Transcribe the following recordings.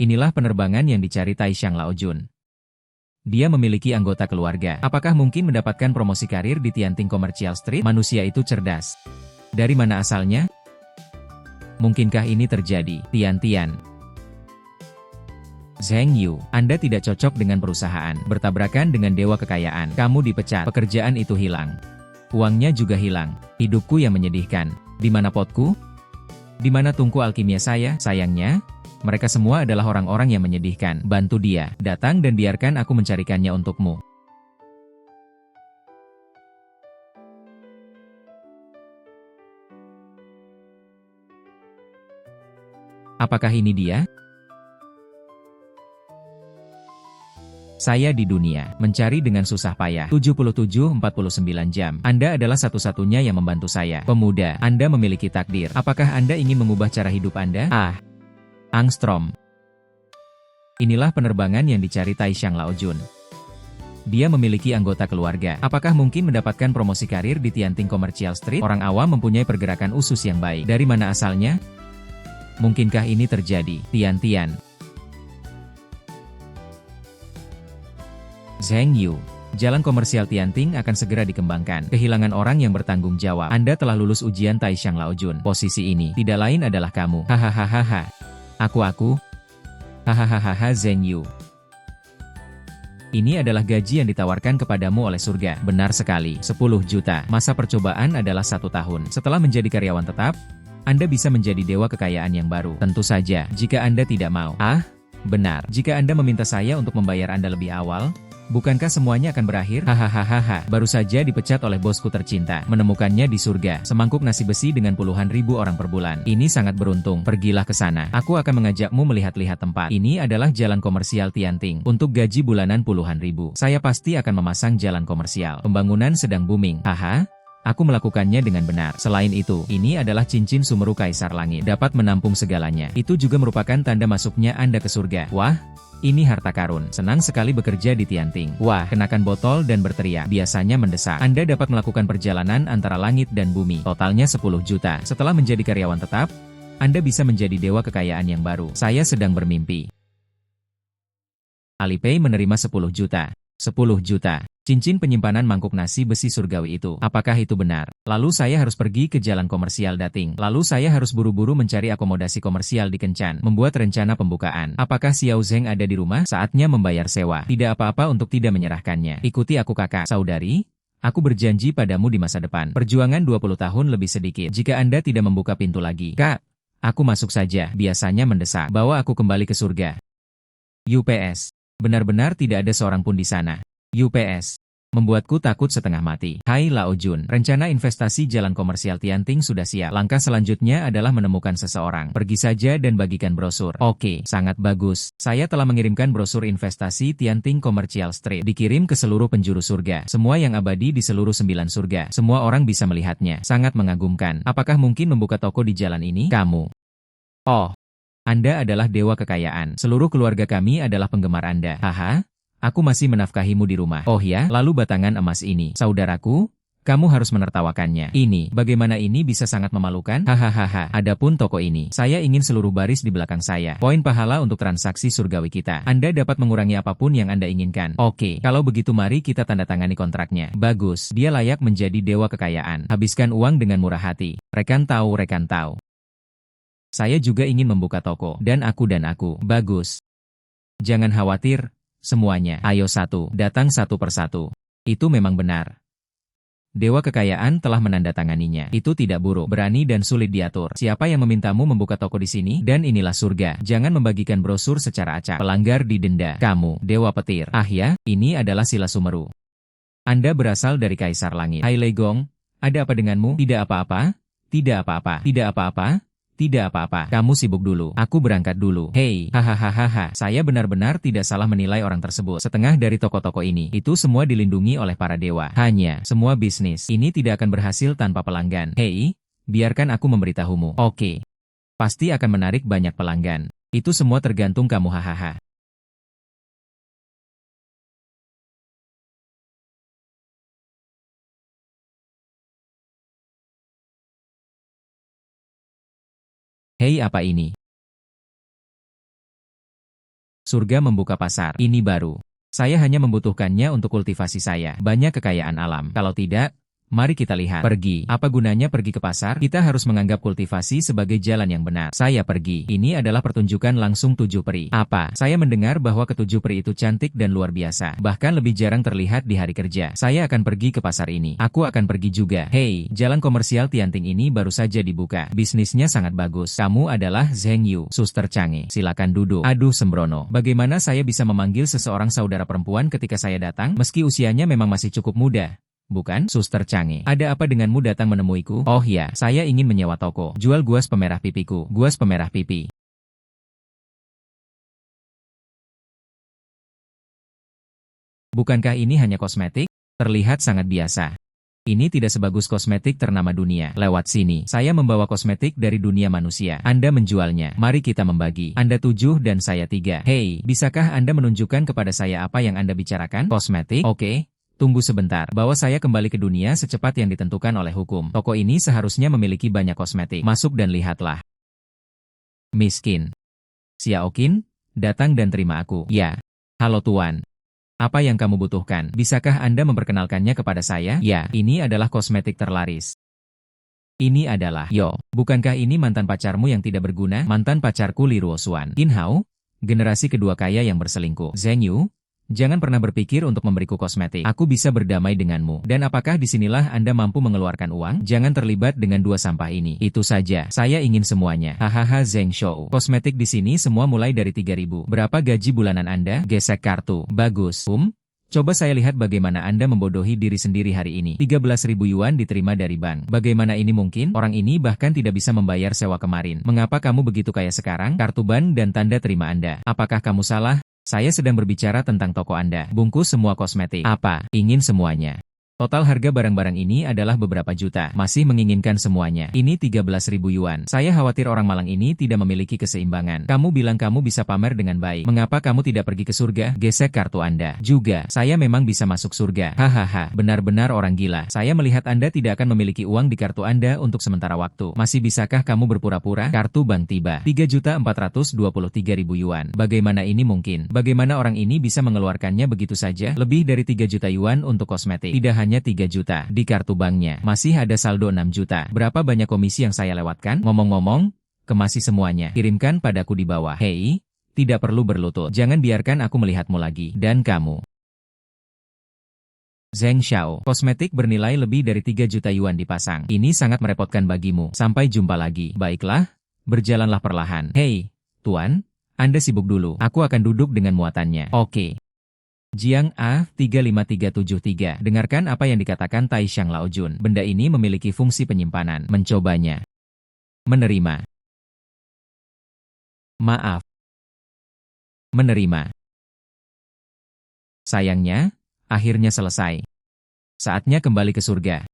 Inilah penerbangan yang dicari Taishan Laojun. Dia memiliki anggota keluarga. Apakah mungkin mendapatkan promosi karir di Tianting Commercial Street? Manusia itu cerdas. Dari mana asalnya? Mungkinkah ini terjadi? Tian. Zheng Yu, Anda tidak cocok dengan perusahaan. Bertabrakan dengan dewa kekayaan. Kamu dipecat. Pekerjaan itu hilang. Uangnya juga hilang. Hidupku yang menyedihkan. Di mana potku? Di mana tungku alkimia saya? Sayangnya, mereka semua adalah orang-orang yang menyedihkan. Bantu dia. Datang dan biarkan aku mencarikannya untukmu. Apakah ini dia? Saya di dunia, mencari dengan susah payah. 77-49 jam. Anda adalah satu-satunya yang membantu saya. Pemuda, Anda memiliki takdir. Apakah Anda ingin mengubah cara hidup Anda? Angstrom. Inilah penerbangan yang dicari Taishan Laojun. Dia memiliki anggota keluarga. Apakah mungkin mendapatkan promosi karir di Tianting Commercial Street? Orang awam mempunyai pergerakan usus yang baik. Dari mana asalnya? Mungkinkah ini terjadi? Tian. Zheng Yu, jalan komersial Tianting akan segera dikembangkan. Kehilangan orang yang bertanggung jawab. Anda telah lulus ujian Taishan Laojun. Posisi ini tidak lain adalah kamu. Hahaha. Aku. Hahaha Zheng Yu. Ini adalah gaji yang ditawarkan kepadamu oleh surga. Benar sekali, 10 juta. Masa percobaan adalah 1 tahun. Setelah menjadi karyawan tetap, Anda bisa menjadi dewa kekayaan yang baru. Tentu saja, jika Anda tidak mau. Benar. Jika Anda meminta saya untuk membayar Anda lebih awal, bukankah semuanya akan berakhir? Hahaha. Baru saja dipecat oleh bosku tercinta. Menemukannya di surga. Semangkuk nasi besi dengan puluhan ribu orang per bulan. Ini sangat beruntung. Pergilah ke sana. Aku akan mengajakmu melihat-lihat tempat. Ini adalah jalan komersial Tianting. Untuk gaji bulanan puluhan ribu. Saya pasti akan memasang jalan komersial. Pembangunan sedang booming. Aku melakukannya dengan benar. Selain itu, ini adalah cincin sumeru Kaisar Langit. Dapat menampung segalanya. Itu juga merupakan tanda masuknya Anda ke surga. Wah, ini harta karun. Senang sekali bekerja di Tianting. Wah, kenakan botol dan berteriak. Biasanya mendesak. Anda dapat melakukan perjalanan antara langit dan bumi. Totalnya 10 juta. Setelah menjadi karyawan tetap, Anda bisa menjadi dewa kekayaan yang baru. Saya sedang bermimpi. Alipay menerima 10 juta. 10 juta. Cincin penyimpanan mangkuk nasi besi surgawi itu. Apakah itu benar? Lalu saya harus pergi ke jalan komersial Dating. Lalu saya harus buru-buru mencari akomodasi komersial di Kencan. Membuat rencana pembukaan. Apakah Xiao Zheng ada di rumah? Saatnya membayar sewa. Tidak apa-apa untuk tidak menyerahkannya. Ikuti aku kakak. Saudari, aku berjanji padamu di masa depan. Perjuangan 20 tahun lebih sedikit. Jika Anda tidak membuka pintu lagi. Kak, aku masuk saja. Biasanya mendesak. Bawa aku kembali ke surga. UPS. Benar-benar tidak ada seorang pun di sana. UPS. Membuatku takut setengah mati. Hai Laojun, rencana investasi jalan komersial Tianting sudah siap. Langkah selanjutnya adalah menemukan seseorang. Pergi saja dan bagikan brosur. Oke, sangat bagus. Saya telah mengirimkan brosur investasi Tianting Commercial Street. Dikirim ke seluruh penjuru surga. Semua yang abadi di seluruh 9 surga. Semua orang bisa melihatnya. Sangat mengagumkan. Apakah mungkin membuka toko di jalan ini? Kamu. Oh, Anda adalah dewa kekayaan. Seluruh keluarga kami adalah penggemar Anda. Aku masih menafkahimu di rumah. Oh ya, lalu batangan emas ini. Saudaraku, kamu harus menertawakannya. Ini, bagaimana ini bisa sangat memalukan? Hahaha. Adapun toko ini, saya ingin seluruh baris di belakang saya. Poin pahala untuk transaksi surgawi kita. Anda dapat mengurangi apapun yang Anda inginkan. Oke, kalau begitu mari kita tanda tangani kontraknya. Bagus, dia layak menjadi dewa kekayaan. Habiskan uang dengan murah hati. Rekan tahu. Saya juga ingin membuka toko. Dan aku. Bagus. Jangan khawatir. Semuanya, ayo datang satu persatu. Itu memang benar. Dewa kekayaan telah menandatanganinya. Itu tidak buruk, berani dan sulit diatur. Siapa yang memintamu membuka toko di sini? Dan inilah surga. Jangan membagikan brosur secara acak. Pelanggar didenda. Kamu, Dewa Petir. Ya, ini adalah sila sumeru. Anda berasal dari Kaisar Langit. Hai Legong, ada apa denganmu? Tidak apa-apa. Tidak apa-apa, kamu sibuk dulu. Aku berangkat dulu. Hei, hahaha. Saya benar-benar tidak salah menilai orang tersebut. Setengah dari toko-toko ini, itu semua dilindungi oleh para dewa. Hanya, semua bisnis ini tidak akan berhasil tanpa pelanggan. Hei, biarkan aku memberitahumu. Oke. Pasti akan menarik banyak pelanggan. Itu semua tergantung kamu. Hahaha. Hei, apa ini? Surga membuka pasar. Ini baru. Saya hanya membutuhkannya untuk kultivasi saya. Banyak kekayaan alam. Kalau tidak, mari kita lihat. Pergi. Apa gunanya pergi ke pasar? Kita harus menganggap kultivasi sebagai jalan yang benar. Saya pergi. Ini adalah pertunjukan langsung 7 peri. Apa? Saya mendengar bahwa ketujuh peri itu cantik dan luar biasa. Bahkan lebih jarang terlihat di hari kerja. Saya akan pergi ke pasar ini. Aku akan pergi juga. Hei, jalan komersial Tianting ini baru saja dibuka. Bisnisnya sangat bagus. Kamu adalah Zheng Yu, suster canggih. Silakan duduk. Aduh sembrono. Bagaimana saya bisa memanggil seseorang saudara perempuan ketika saya datang? Meski usianya memang masih cukup muda. Bukan, suster canggih. Ada apa denganmu datang menemuiku? Oh ya, saya ingin menyewa toko. Jual guas pemerah pipiku. Guas pemerah pipi. Bukankah ini hanya kosmetik? Terlihat sangat biasa. Ini tidak sebagus kosmetik ternama dunia. Lewat sini, saya membawa kosmetik dari dunia manusia. Anda menjualnya. Mari kita membagi. Anda 7 dan saya 3. Hei, bisakah Anda menunjukkan kepada saya apa yang Anda bicarakan? Kosmetik? Oke. Tunggu sebentar, bawa saya kembali ke dunia secepat yang ditentukan oleh hukum. Toko ini seharusnya memiliki banyak kosmetik. Masuk dan lihatlah. Miskin. Xiaoqin, datang dan terima aku. Ya. Halo tuan. Apa yang kamu butuhkan? Bisakah Anda memperkenalkannya kepada saya? Ya, ini adalah kosmetik terlaris. Ini adalah, yo, bukankah ini mantan pacarmu yang tidak berguna? Mantan pacarku Li Ruosuan. Qin Hao, generasi kedua kaya yang berselingkuh. Zheng Yu, jangan pernah berpikir untuk memberiku kosmetik. Aku bisa berdamai denganmu. Dan apakah disinilah Anda mampu mengeluarkan uang? Jangan terlibat dengan dua sampah ini. Itu saja. Saya ingin semuanya. Hahaha Zheng Shou. Kosmetik di sini semua mulai dari 3.000. Berapa gaji bulanan Anda? Gesek kartu. Bagus. Coba saya lihat bagaimana Anda membodohi diri sendiri hari ini. 13.000 yuan diterima dari bank. Bagaimana ini mungkin? Orang ini bahkan tidak bisa membayar sewa kemarin. Mengapa kamu begitu kaya sekarang? Kartu ban dan tanda terima Anda. Apakah kamu salah? Saya sedang berbicara tentang toko Anda. Bungkus semua kosmetik. Apa? Ingin semuanya. Total harga barang-barang ini adalah beberapa juta. Masih menginginkan semuanya. Ini 13.000 yuan. Saya khawatir orang malang ini tidak memiliki keseimbangan. Kamu bilang kamu bisa pamer dengan baik. Mengapa kamu tidak pergi ke surga? Gesek kartu Anda. Juga, saya memang bisa masuk surga. Hahaha, benar-benar orang gila. Saya melihat Anda tidak akan memiliki uang di kartu Anda untuk sementara waktu. Masih bisakah kamu berpura-pura? Kartu bank tiba. 3.423.000 yuan. Bagaimana ini mungkin? Bagaimana orang ini bisa mengeluarkannya begitu saja? Lebih dari 3 juta yuan untuk kosmetik. Tidak hanya 3 juta. Di kartu banknya, masih ada saldo 6 juta. Berapa banyak komisi yang saya lewatkan? Ngomong-ngomong, kemasi semuanya. Kirimkan padaku di bawah. Hei, tidak perlu berlutut. Jangan biarkan aku melihatmu lagi. Dan kamu. Zheng Xiao, kosmetik bernilai lebih dari 3 juta yuan dipasang. Ini sangat merepotkan bagimu. Sampai jumpa lagi. Baiklah, berjalanlah perlahan. Hei, tuan, Anda sibuk dulu. Aku akan duduk dengan muatannya. Oke. Jiang A 35373. Dengarkan apa yang dikatakan Tai Xiang Laojun. Benda ini memiliki fungsi penyimpanan. Mencobanya. Menerima. Maaf. Menerima. Sayangnya, akhirnya selesai. Saatnya kembali ke surga.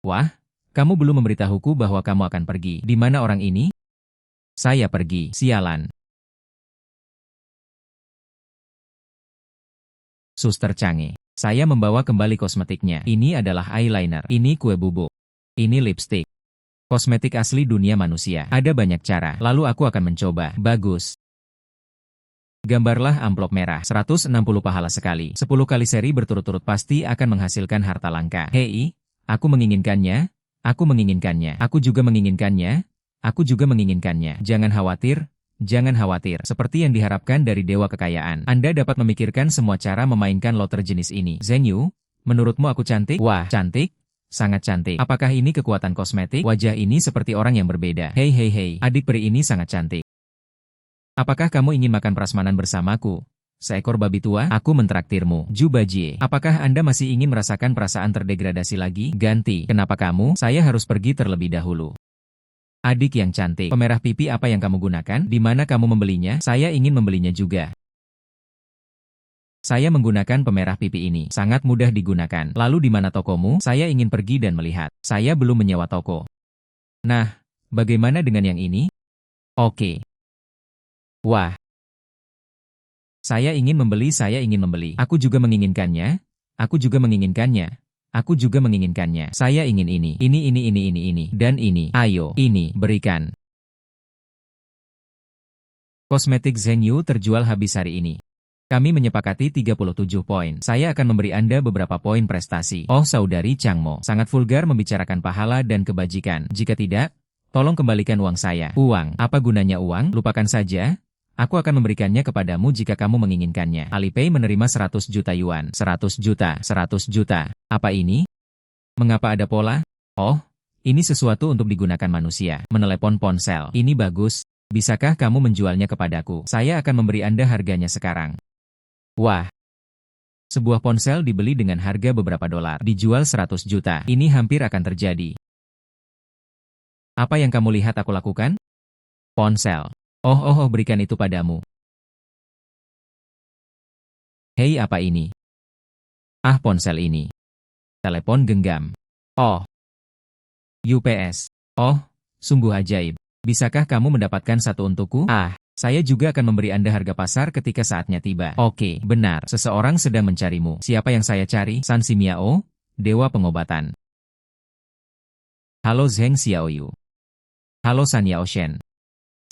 Wah, kamu belum memberitahuku bahwa kamu akan pergi. Di mana orang ini? Saya pergi. Sialan. Suster canggih. Saya membawa kembali kosmetiknya. Ini adalah eyeliner. Ini kue bubuk. Ini lipstick. Kosmetik asli dunia manusia. Ada banyak cara. Lalu aku akan mencoba. Bagus. Gambarlah amplop merah. 160 pahala sekali. 10 kali seri berturut-turut pasti akan menghasilkan harta langka. Hei, aku menginginkannya. Aku menginginkannya. Aku juga menginginkannya. Aku juga menginginkannya. Jangan khawatir. Jangan khawatir, seperti yang diharapkan dari dewa kekayaan. Anda dapat memikirkan semua cara memainkan loter jenis ini. Zheng Yu, menurutmu aku cantik? Wah, cantik? Sangat cantik. Apakah ini kekuatan kosmetik? Wajah ini seperti orang yang berbeda. Hei hei hei, adik peri ini sangat cantik. Apakah kamu ingin makan prasmanan bersamaku? Seekor babi tua, aku mentraktirmu. Jubajie, apakah Anda masih ingin merasakan perasaan terdegradasi lagi? Ganti, kenapa kamu? Saya harus pergi terlebih dahulu. Adik yang cantik, pemerah pipi apa yang kamu gunakan? Di mana kamu membelinya? Saya ingin membelinya juga. Saya menggunakan pemerah pipi ini. Sangat mudah digunakan. Lalu di mana tokomu? Saya ingin pergi dan melihat. Saya belum menyewa toko. Nah, bagaimana dengan yang ini? Oke. Wah. Saya ingin membeli. Aku juga menginginkannya. Aku juga menginginkannya. Aku juga menginginkannya. Saya ingin ini. Ini. Dan ini. Ayo, ini, berikan. Kosmetik Zheng Yu terjual habis hari ini. Kami menyepakati 37 poin. Saya akan memberi Anda beberapa poin prestasi. Oh saudari Changmo, sangat vulgar membicarakan pahala dan kebajikan. Jika tidak, tolong kembalikan uang saya. Uang? Apa gunanya uang? Lupakan saja. Aku akan memberikannya kepadamu jika kamu menginginkannya. Alipay menerima 100 juta yuan. 100 juta, 100 juta. Apa ini? Mengapa ada pola? Oh, ini sesuatu untuk digunakan manusia. Menelepon ponsel. Ini bagus. Bisakah kamu menjualnya kepadaku? Saya akan memberi Anda harganya sekarang. Wah. Sebuah ponsel dibeli dengan harga beberapa dolar. Dijual 100 juta. Ini hampir akan terjadi. Apa yang kamu lihat aku lakukan? Ponsel. Oh, berikan itu padamu. Hei, apa ini? Ah, ponsel ini. Telepon genggam. Oh. UPS. Oh, sungguh ajaib. Bisakah kamu mendapatkan satu untukku? Ah, saya juga akan memberi Anda harga pasar ketika saatnya tiba. Oke, benar. Seseorang sedang mencarimu. Siapa yang saya cari? San Simiao, Dewa Pengobatan. Halo Zheng Xiaoyu. Halo San Yaoshen.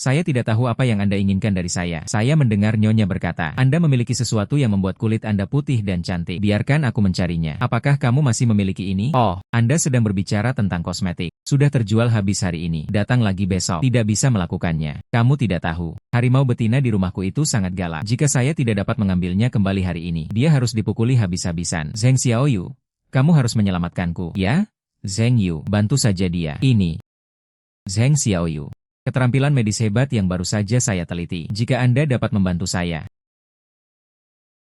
Saya tidak tahu apa yang Anda inginkan dari saya. Saya mendengar Nyonya berkata, Anda memiliki sesuatu yang membuat kulit Anda putih dan cantik. Biarkan aku mencarinya. Apakah kamu masih memiliki ini? Oh, Anda sedang berbicara tentang kosmetik. Sudah terjual habis hari ini. Datang lagi besok. Tidak bisa melakukannya. Kamu tidak tahu. Harimau betina di rumahku itu sangat galak. Jika saya tidak dapat mengambilnya kembali hari ini, dia harus dipukuli habis-habisan. Zheng Xiaoyu, kamu harus menyelamatkanku. Ya? Zheng Yu, bantu saja dia. Ini. Zheng Xiaoyu. Keterampilan medis hebat yang baru saja saya teliti. Jika Anda dapat membantu saya.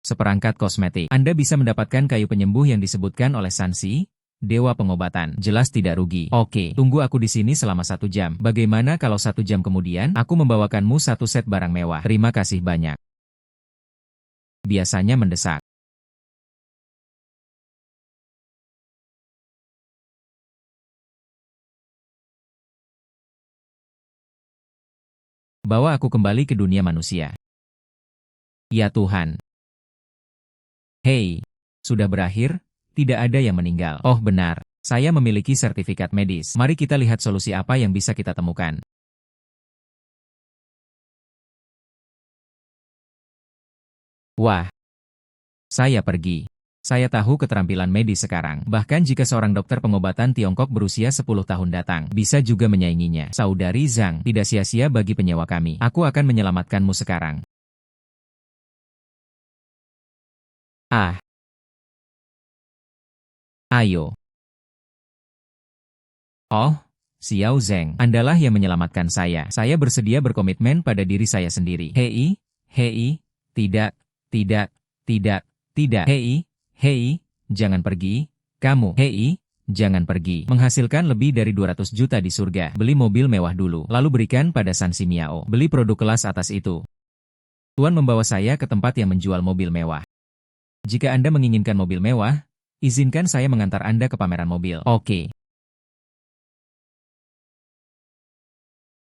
Seperangkat kosmetik. Anda bisa mendapatkan kayu penyembuh yang disebutkan oleh Sansi, Dewa Pengobatan. Jelas tidak rugi. Oke, tunggu aku di sini selama 1 jam. Bagaimana kalau 1 jam kemudian, aku membawakanmu 1 set barang mewah. Terima kasih banyak. Biasanya mendesak. Bawa aku kembali ke dunia manusia. Ya Tuhan. Hei, sudah berakhir? Tidak ada yang meninggal. Oh benar, saya memiliki sertifikat medis. Mari kita lihat solusi apa yang bisa kita temukan. Wah, saya pergi. Saya tahu keterampilan medis sekarang. Bahkan jika seorang dokter pengobatan Tiongkok berusia 10 tahun datang, bisa juga menyainginya. Saudari Zhang, tidak sia-sia bagi penyewa kami. Aku akan menyelamatkanmu sekarang. Ah. Ayo. Oh, Xiao Zheng, Andalah yang menyelamatkan saya. Saya bersedia berkomitmen pada diri saya sendiri. Hei, tidak. Hei, jangan pergi. Kamu, hei, jangan pergi. Menghasilkan lebih dari 200 juta di surga. Beli mobil mewah dulu, lalu berikan pada San Simiao. Beli produk kelas atas itu. Tuan membawa saya ke tempat yang menjual mobil mewah. Jika Anda menginginkan mobil mewah, izinkan saya mengantar Anda ke pameran mobil. Oke.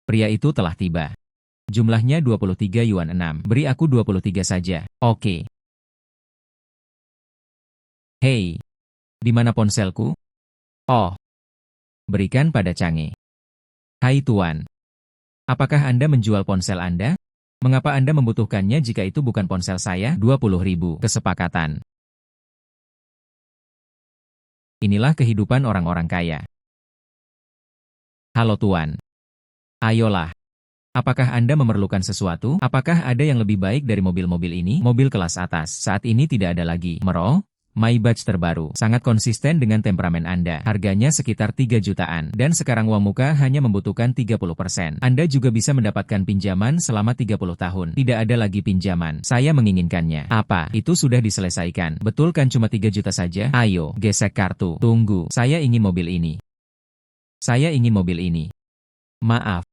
Pria itu telah tiba. Jumlahnya 23 yuan 6. Beri aku 23 saja. Oke. Hei, di mana ponselku? Oh, berikan pada Change. Hai Tuan, apakah Anda menjual ponsel Anda? Mengapa Anda membutuhkannya jika itu bukan ponsel saya? 20.000. Kesepakatan. Inilah kehidupan orang-orang kaya. Halo Tuan. Ayolah. Apakah Anda memerlukan sesuatu? Apakah ada yang lebih baik dari mobil-mobil ini? Mobil kelas atas. Saat ini tidak ada lagi. Maybach terbaru, sangat konsisten dengan temperamen Anda. Harganya sekitar 3 jutaan, dan sekarang uang muka hanya membutuhkan 30%. Anda juga bisa mendapatkan pinjaman selama 30 tahun. Tidak ada lagi pinjaman. Saya menginginkannya. Apa? Itu sudah diselesaikan. Betul kan cuma 3 juta saja? Ayo, gesek kartu. Tunggu, saya ingin mobil ini. Saya ingin mobil ini. Maaf.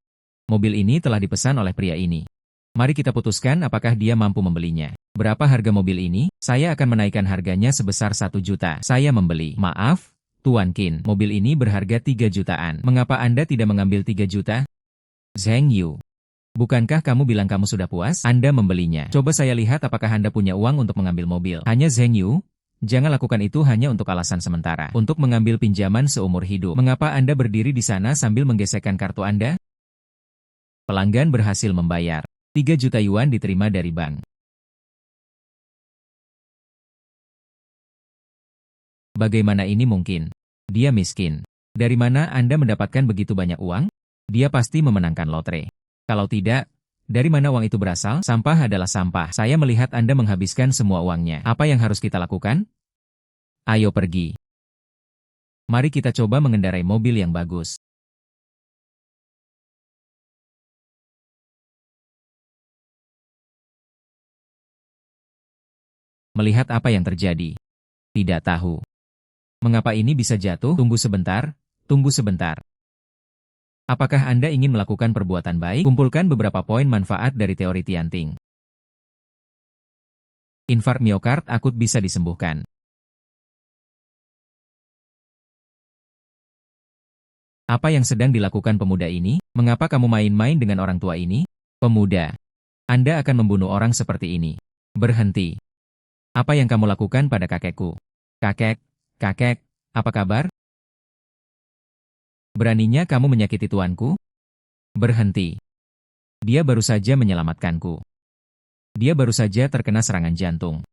Mobil ini telah dipesan oleh pria ini. Mari kita putuskan apakah dia mampu membelinya. Berapa harga mobil ini? Saya akan menaikkan harganya sebesar 1 juta. Saya membeli. Maaf, Tuan Qin. Mobil ini berharga 3 jutaan. Mengapa Anda tidak mengambil 3 juta? Zheng Yu. Bukankah kamu bilang kamu sudah puas? Anda membelinya. Coba saya lihat apakah Anda punya uang untuk mengambil mobil. Hanya Zheng Yu? Jangan lakukan itu hanya untuk alasan sementara. Untuk mengambil pinjaman seumur hidup. Mengapa Anda berdiri di sana sambil menggesekkan kartu Anda? Pelanggan berhasil membayar. 3 juta yuan diterima dari bank. Bagaimana ini mungkin? Dia miskin. Dari mana Anda mendapatkan begitu banyak uang? Dia pasti memenangkan lotre. Kalau tidak, dari mana uang itu berasal? Sampah adalah sampah. Saya melihat Anda menghabiskan semua uangnya. Apa yang harus kita lakukan? Ayo pergi. Mari kita coba mengendarai mobil yang bagus. Melihat apa yang terjadi. Tidak tahu. Mengapa ini bisa jatuh? Tunggu sebentar, tunggu sebentar. Apakah Anda ingin melakukan perbuatan baik? Kumpulkan beberapa poin manfaat dari teori Tianting. Infark miokard akut bisa disembuhkan. Apa yang sedang dilakukan pemuda ini? Mengapa kamu main-main dengan orang tua ini? Pemuda, Anda akan membunuh orang seperti ini. Berhenti. Apa yang kamu lakukan pada kakekku? Kakek, kakek, apa kabar? Beraninya kamu menyakiti tuanku? Berhenti. Dia baru saja menyelamatkanku. Dia baru saja terkena serangan jantung.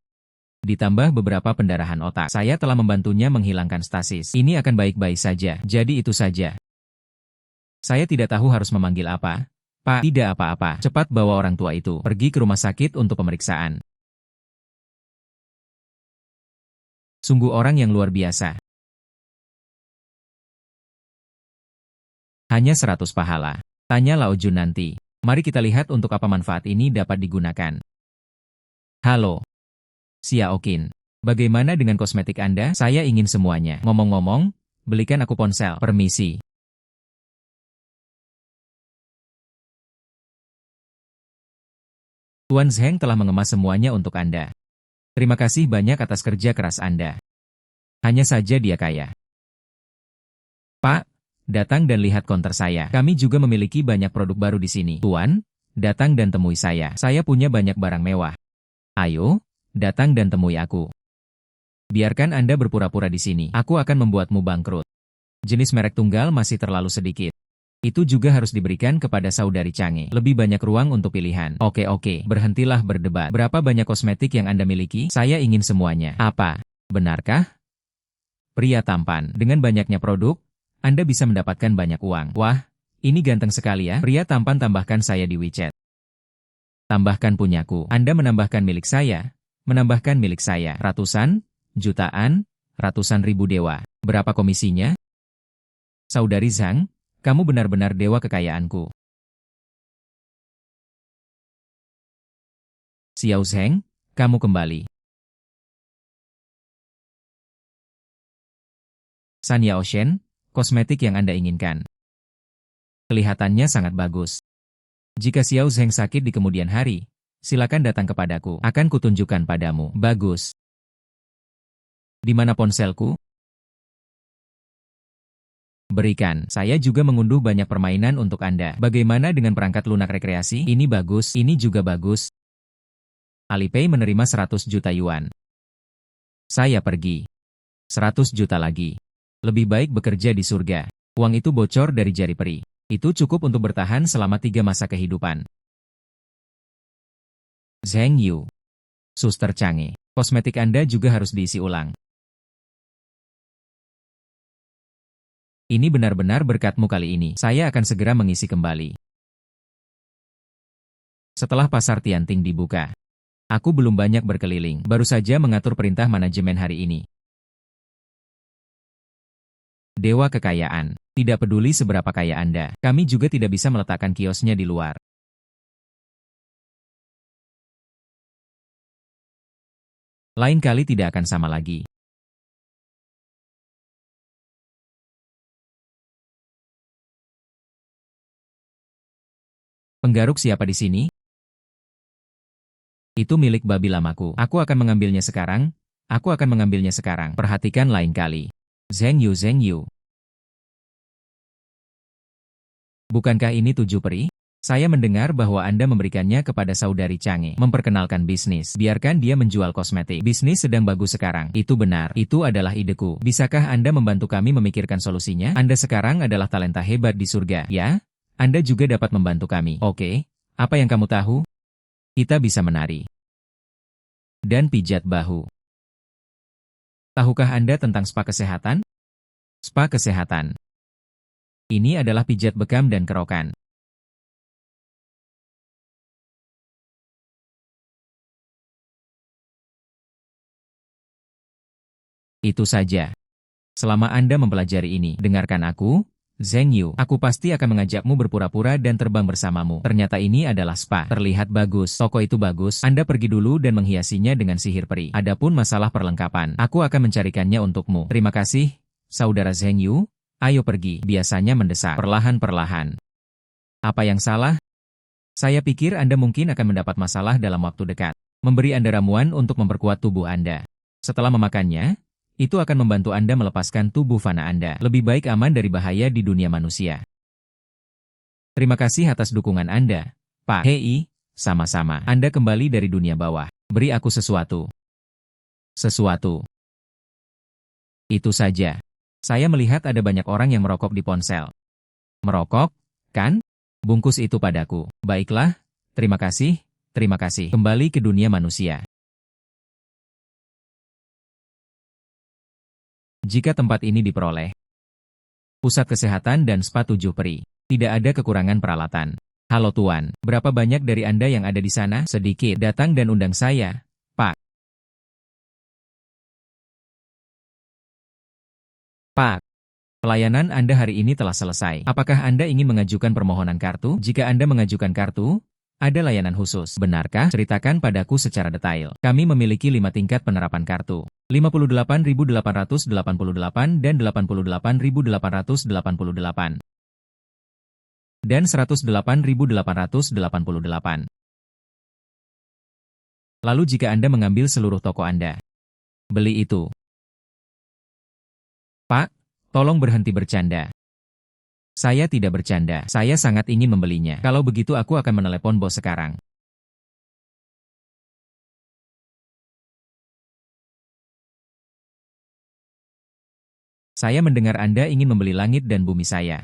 Ditambah beberapa pendarahan otak. Saya telah membantunya menghilangkan stasis. Ini akan baik-baik saja. Jadi itu saja. Saya tidak tahu harus memanggil apa. Pak, tidak apa-apa. Cepat bawa orang tua itu pergi ke rumah sakit untuk pemeriksaan. Sungguh orang yang luar biasa. Hanya 100 pahala. Tanya Lao Jun nanti. Mari kita lihat untuk apa manfaat ini dapat digunakan. Halo. Xiaoqin. Bagaimana dengan kosmetik Anda? Saya ingin semuanya. Ngomong-ngomong, belikan aku ponsel. Permisi. Tuan Zheng telah mengemas semuanya untuk Anda. Terima kasih banyak atas kerja keras Anda. Hanya saja dia kaya. Pak, datang dan lihat konter saya. Kami juga memiliki banyak produk baru di sini. Tuan, datang dan temui saya. Saya punya banyak barang mewah. Ayo, datang dan temui aku. Biarkan Anda berpura-pura di sini. Aku akan membuatmu bangkrut. Jenis merek tunggal masih terlalu sedikit. Itu juga harus diberikan kepada saudari Change. Lebih banyak ruang untuk pilihan. Oke, berhentilah berdebat. Berapa banyak kosmetik yang Anda miliki? Saya ingin semuanya. Apa? Benarkah? Pria tampan. Dengan banyaknya produk, Anda bisa mendapatkan banyak uang. Wah, ini ganteng sekali ya. Pria tampan, tambahkan saya di WeChat. Tambahkan punyaku. Anda menambahkan milik saya. Menambahkan milik saya. Ratusan, jutaan, ratusan ribu dewa. Berapa komisinya? Saudari Zhang, kamu benar-benar dewa kekayaanku. Xiao Zheng, kamu kembali. San Yaoshen, kosmetik yang Anda inginkan. Kelihatannya sangat bagus. Jika Xiao Zheng sakit di kemudian hari, silakan datang kepadaku. Akan kutunjukkan padamu. Bagus. Di mana ponselku? Berikan. Saya juga mengunduh banyak permainan untuk Anda. Bagaimana dengan perangkat lunak rekreasi? Ini bagus, ini juga bagus. Alipay menerima 100 juta yuan. Saya pergi. 100 juta lagi. Lebih baik bekerja di surga. Uang itu bocor dari jari peri. Itu cukup untuk bertahan selama 3 masa kehidupan. Zheng Yu. Suster Change. Kosmetik Anda juga harus diisi ulang. Ini benar-benar berkatmu kali ini. Saya akan segera mengisi kembali. Setelah pasar Tianting dibuka, aku belum banyak berkeliling, baru saja mengatur perintah manajemen hari ini. Dewa kekayaan. Tidak peduli seberapa kaya Anda, kami juga tidak bisa meletakkan kiosnya di luar. Lain kali tidak akan sama lagi. Penggaruk siapa di sini? Itu milik babi lamaku. Aku akan mengambilnya sekarang. Aku akan mengambilnya sekarang. Perhatikan lain kali. Zheng Yu, Zheng Yu. Bukankah ini 7 peri? Saya mendengar bahwa Anda memberikannya kepada saudari Change. Memperkenalkan bisnis. Biarkan dia menjual kosmetik. Bisnis sedang bagus sekarang. Itu benar. Itu adalah ideku. Bisakah Anda membantu kami memikirkan solusinya? Anda sekarang adalah talenta hebat di surga, ya? Anda juga dapat membantu kami. Oke. Apa yang kamu tahu? Kita bisa menari. Dan pijat bahu. Tahukah Anda tentang spa kesehatan? Spa kesehatan. Ini adalah pijat bekam dan kerokan. Itu saja. Selama Anda mempelajari ini, dengarkan aku, Zheng Yu. Aku pasti akan mengajakmu berpura-pura dan terbang bersamamu. Ternyata ini adalah spa. Terlihat bagus. Toko itu bagus. Anda pergi dulu dan menghiasinya dengan sihir peri. Adapun masalah perlengkapan, aku akan mencarikannya untukmu. Terima kasih, saudara Zheng Yu. Ayo pergi. Biasanya mendesak. Perlahan-perlahan. Apa yang salah? Saya pikir Anda mungkin akan mendapat masalah dalam waktu dekat. Memberi Anda ramuan untuk memperkuat tubuh Anda. Setelah memakannya, itu akan membantu Anda melepaskan tubuh fana Anda. Lebih baik aman dari bahaya di dunia manusia. Terima kasih atas dukungan Anda, Pak. Hei, sama-sama. Anda kembali dari dunia bawah. Beri aku sesuatu. Sesuatu. Itu saja. Saya melihat ada banyak orang yang merokok di ponsel. Merokok, kan? Bungkus itu padaku. Baiklah, terima kasih, terima kasih. Kembali ke dunia manusia. Jika tempat ini diperoleh, pusat kesehatan dan spa 7 peri, tidak ada kekurangan peralatan. Halo Tuan, berapa banyak dari Anda yang ada di sana? Sedikit. Datang dan undang saya, Pak. Pak, pelayanan Anda hari ini telah selesai. Apakah Anda ingin mengajukan permohonan kartu? Jika Anda mengajukan kartu, ada layanan khusus. Benarkah? Ceritakan padaku secara detail. Kami memiliki 5 tingkat penerapan kartu. 58.888 dan 88.888. Dan 108.888. Lalu jika Anda mengambil seluruh toko Anda, beli itu. Pak, tolong berhenti bercanda. Saya tidak bercanda, saya sangat ingin membelinya. Kalau begitu aku akan menelepon bos sekarang. Saya mendengar Anda ingin membeli langit dan bumi saya.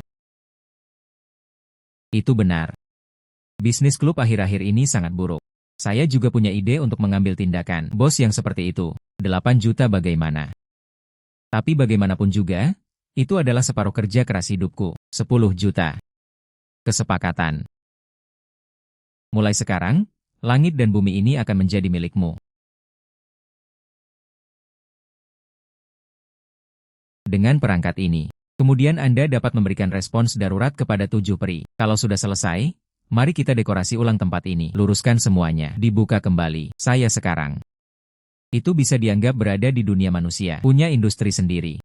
Itu benar. Bisnis klub akhir-akhir ini sangat buruk. Saya juga punya ide untuk mengambil tindakan. Bos yang seperti itu, 8 juta bagaimana? Tapi bagaimanapun juga, itu adalah separuh kerja keras hidupku, 10 juta. Kesepakatan. Mulai sekarang, langit dan bumi ini akan menjadi milikmu. Dengan perangkat ini, kemudian Anda dapat memberikan respons darurat kepada 7 peri. Kalau sudah selesai, mari kita dekorasi ulang tempat ini. Luruskan semuanya, dibuka kembali. Saya sekarang. Itu bisa dianggap berada di dunia manusia, punya industri sendiri.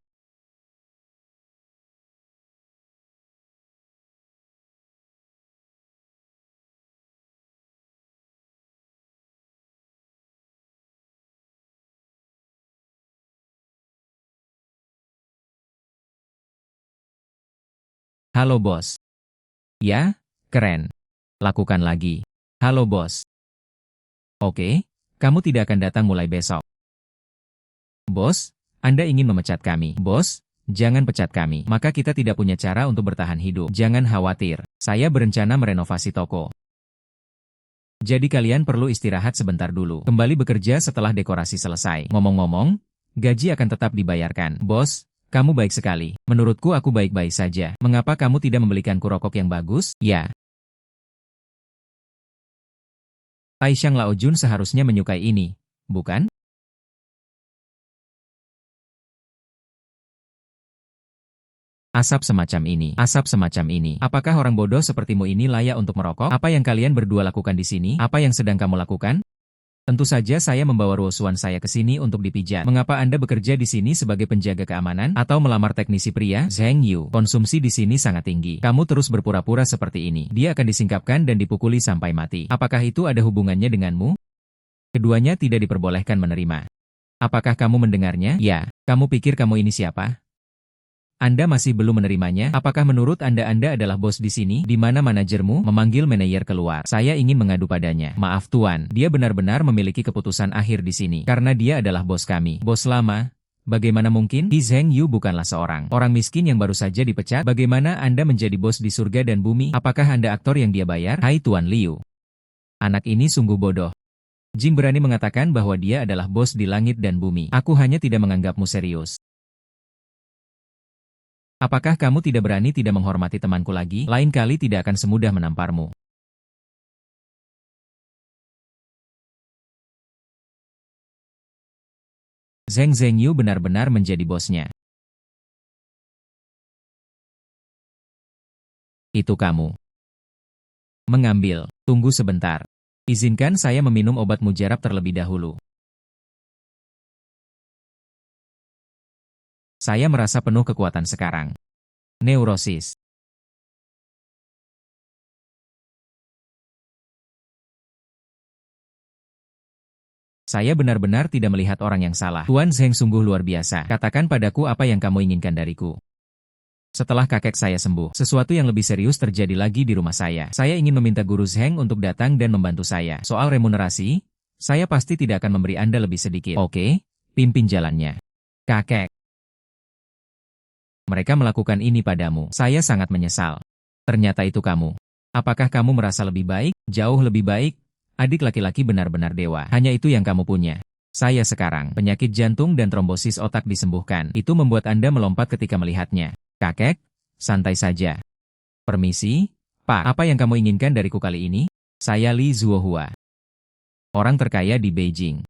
Halo bos. Ya, keren. Lakukan lagi. Halo bos. Oke, kamu tidak akan datang mulai besok. Bos, Anda ingin memecat kami. Bos, jangan pecat kami. Maka kita tidak punya cara untuk bertahan hidup. Jangan khawatir, saya berencana merenovasi toko. Jadi kalian perlu istirahat sebentar dulu. Kembali bekerja setelah dekorasi selesai. Ngomong-ngomong, gaji akan tetap dibayarkan. Bos, kamu baik sekali. Menurutku aku baik-baik saja. Mengapa kamu tidak membelikanku rokok yang bagus? Ya. Taishan Laojun seharusnya menyukai ini, bukan? Asap semacam ini. Asap semacam ini. Apakah orang bodoh sepertimu ini layak untuk merokok? Apa yang kalian berdua lakukan di sini? Apa yang sedang kamu lakukan? Tentu saja saya membawa Ruosuan saya ke sini untuk dipijat. Mengapa Anda bekerja di sini sebagai penjaga keamanan? Atau melamar teknisi pria? Zheng Yu, konsumsi di sini sangat tinggi. Kamu terus berpura-pura seperti ini. Dia akan disingkapkan dan dipukuli sampai mati. Apakah itu ada hubungannya denganmu? Keduanya tidak diperbolehkan menerima. Apakah kamu mendengarnya? Ya. Kamu pikir kamu ini siapa? Anda masih belum menerimanya? Apakah menurut Anda adalah bos di sini? Di mana manajermu? Memanggil manajer keluar. Saya ingin mengadu padanya. Maaf Tuan, dia benar-benar memiliki keputusan akhir di sini. Karena dia adalah bos kami. Bos lama. Bagaimana mungkin? Zheng Yu bukanlah seorang orang miskin yang baru saja dipecat. Bagaimana Anda menjadi bos di surga dan bumi? Apakah Anda aktor yang dia bayar? Hai Tuan Liu. Anak ini sungguh bodoh. Jing berani mengatakan bahwa dia adalah bos di langit dan bumi. Aku hanya tidak menganggapmu serius. Apakah kamu tidak berani tidak menghormati temanku lagi? Lain kali tidak akan semudah menamparmu. Zheng Zhengyu benar-benar menjadi bosnya. Itu kamu. Mengambil. Tunggu sebentar. Izinkan saya meminum obat mujarab terlebih dahulu. Saya merasa penuh kekuatan sekarang. Neurosis. Saya benar-benar tidak melihat orang yang salah. Tuan Zheng sungguh luar biasa. Katakan padaku apa yang kamu inginkan dariku. Setelah kakek saya sembuh, sesuatu yang lebih serius terjadi lagi di rumah saya. Saya ingin meminta Guru Zheng untuk datang dan membantu saya. Soal remunerasi, saya pasti tidak akan memberi Anda lebih sedikit. Oke, pimpin jalannya. Kakek. Mereka melakukan ini padamu. Saya sangat menyesal. Ternyata itu kamu. Apakah kamu merasa lebih baik? Jauh lebih baik? Adik laki-laki benar-benar dewa. Hanya itu yang kamu punya. Saya sekarang, penyakit jantung dan trombosis otak disembuhkan. Itu membuat Anda melompat ketika melihatnya. Kakek, santai saja. Permisi, Pak. Apa yang kamu inginkan dariku kali ini? Saya Li Zuohua. Orang terkaya di Beijing.